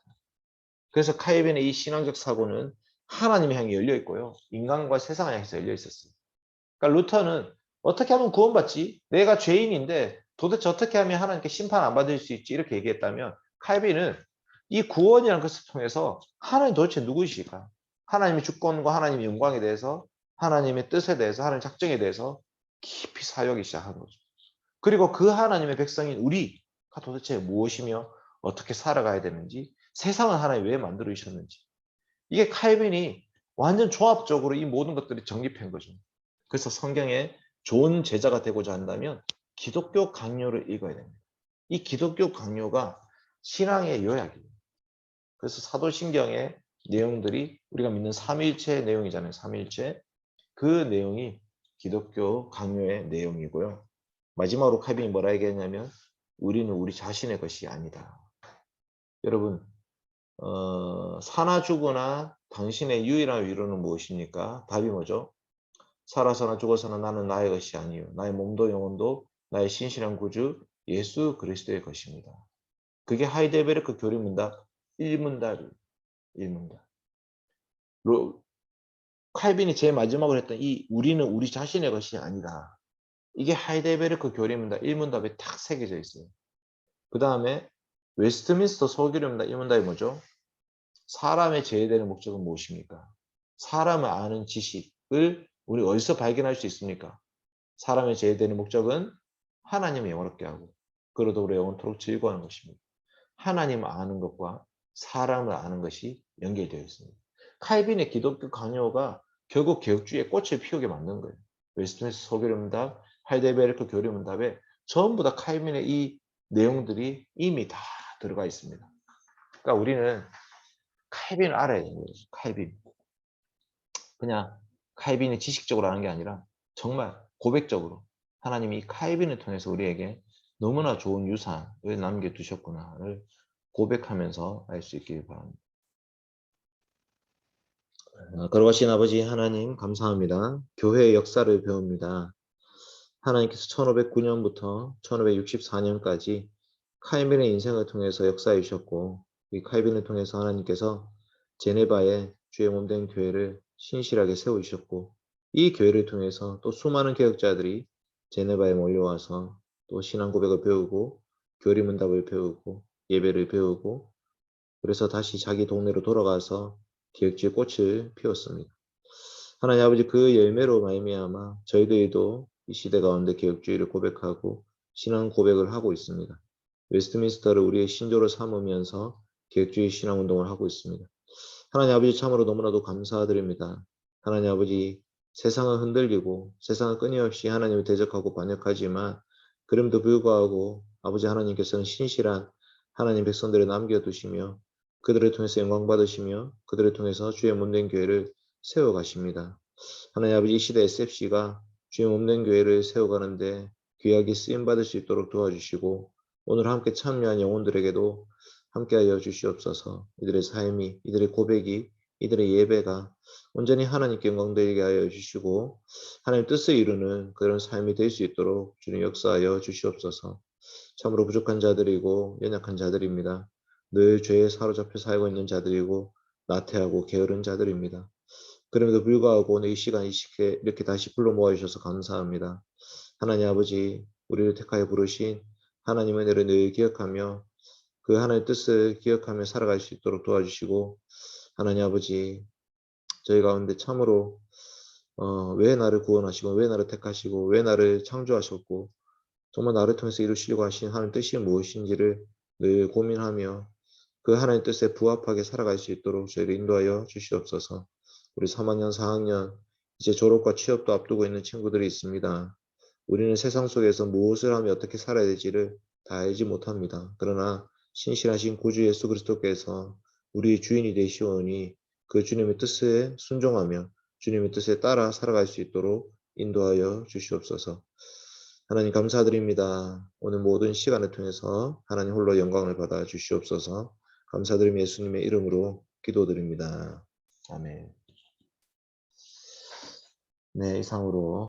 그래서 칼빈의 이 신앙적 사고는 하나님의 향이 열려 있고요. 인간과 세상을 향해서 열려 있었어요. 그러니까 루터는 어떻게 하면 구원받지? 내가 죄인인데 도대체 어떻게 하면 하나님께 심판 안 받을 수 있지? 이렇게 얘기했다면 칼빈은 이 구원이라는 것을 통해서 하나님 도대체 누구이실까? 하나님의 주권과 하나님의 영광에 대해서 하나님의 뜻에 대해서 하나님의 작정에 대해서 깊이 사역하기 시작한 거죠. 그리고 그 하나님의 백성인 우리가 도대체 무엇이며 어떻게 살아가야 되는지 세상을 하나님이 왜 만들어 주셨는지 이게 칼빈이 완전 종합적으로 이 모든 것들이 정립한 거죠. 그래서 성경에 좋은 제자가 되고자 한다면 기독교 강요를 읽어야 됩니다. 이 기독교 강요가 신앙의 요약이에요. 그래서 사도신경의 내용들이 우리가 믿는 삼위일체의 내용이잖아요. 삼위일체. 그 내용이 기독교 강요의 내용이고요. 마지막으로 칼빈이 뭐라 얘기했냐면 우리는 우리 자신의 것이 아니다. 여러분 사나 죽으나 당신의 유일한 위로는 무엇입니까? 답이 뭐죠? 살아서나 죽어서나 나는 나의 것이 아니요 나의 몸도 영혼도 나의 신실한 구주 예수 그리스도의 것입니다. 그게 하이델베르크 교리문답 1문답이에요. 1문답. 칼빈이 제일 마지막으로 했던 이 우리는 우리 자신의 것이 아니다. 이게 하이델베르크 교리문답 1문답에 탁 새겨져 있어요. 그 다음에 웨스트민스터 소교리문답 1문답이 뭐죠? 사람의 제외되는 목적은 무엇입니까? 사람을 아는 지식을 우리 어디서 발견할 수 있습니까? 사람의 제외되는 목적은 하나님을 영원롭게 하고 그러도 우리 영원토록 즐거워하는 것입니다. 하나님을 아는 것과 사람을 아는 것이 연결되어 있습니다. 칼빈의 기독교 강요가 결국 개혁주의의 꽃을 피우게 만든 거예요. 웨스트민스터 소교리문답, 하이델베르크 교리문답에 전부 다 칼빈의 이 내용들이 이미 다 들어가 있습니다. 그러니까 우리는 칼빈을 알아야 되는 거죠. 칼빈. 그냥 칼빈이 지식적으로 아는 게 아니라 정말 고백적으로 하나님이 이 칼빈을 통해서 우리에게 너무나 좋은 유산을 남겨두셨구나를 고백하면서 알 수 있길 바랍니다. 걸어가신 아버지 하나님 감사합니다. 교회의 역사를 배웁니다. 하나님께서 1509년부터 1564년까지 칼빈의 인생을 통해서 역사해 주셨고 이 칼빈을 통해서 하나님께서 제네바에 주의 몸된 교회를 신실하게 세우셨고 이 교회를 통해서 또 수많은 개혁자들이 제네바에 몰려와서 또 신앙 고백을 배우고 교리문답을 배우고 예배를 배우고 그래서 다시 자기 동네로 돌아가서 개혁주의 꽃을 피웠습니다. 하나님 아버지 그 열매로 말미암아 저희들도 이 시대 가운데 개혁주의를 고백하고 신앙 고백을 하고 있습니다. 웨스트민스터를 우리의 신조로 삼으면서 개혁주의 신앙운동을 하고 있습니다. 하나님 아버지 참으로 너무나도 감사드립니다. 하나님 아버지 세상은 흔들리고 세상은 끊임없이 하나님을 대적하고 반역하지만 그럼에도 불구하고 아버지 하나님께서는 신실한 하나님 백성들을 남겨두시며 그들을 통해서 영광 받으시며 그들을 통해서 주의 몸된 교회를 세워가십니다. 하나님 아버지 이 시대 SFC가 주의 몸된 교회를 세워가는데 귀하게 쓰임받을 수 있도록 도와주시고 오늘 함께 참여한 영혼들에게도 함께하여 주시옵소서. 이들의 삶이, 이들의 고백이, 이들의 예배가 온전히 하나님께 영광되게 하여 주시고 하나님 뜻을 이루는 그런 삶이 될 수 있도록 주님 역사하여 주시옵소서. 참으로 부족한 자들이고 연약한 자들입니다. 늘 죄에 사로잡혀 살고 있는 자들이고 나태하고 게으른 자들입니다. 그럼에도 불구하고 오늘 이 시간 이렇게 다시 불러 모아주셔서 감사합니다. 하나님 아버지 우리를 택하여 부르신 하나님의 은혜를 늘 기억하며 그 하나님의 뜻을 기억하며 살아갈 수 있도록 도와주시고 하나님 아버지 저희 가운데 참으로 왜 나를 구원하시고 왜 나를 택하시고 왜 나를 창조하셨고 정말 나를 통해서 이루시려고 하신 하나님 뜻이 무엇인지를 늘 고민하며 그 하나님 뜻에 부합하게 살아갈 수 있도록 저희를 인도하여 주시옵소서. 우리 3학년 4학년 이제 졸업과 취업도 앞두고 있는 친구들이 있습니다. 우리는 세상 속에서 무엇을 하며 어떻게 살아야 될지를 다 알지 못합니다. 그러나 신실하신 구주 예수 그리스도께서 우리의 주인이 되시오니 그 주님의 뜻에 순종하며 주님의 뜻에 따라 살아갈 수 있도록 인도하여 주시옵소서. 하나님 감사드립니다. 오늘 모든 시간을 통해서 하나님 홀로 영광을 받아 주시옵소서. 감사드리며 예수님의 이름으로 기도드립니다. 아멘. 네, 이상으로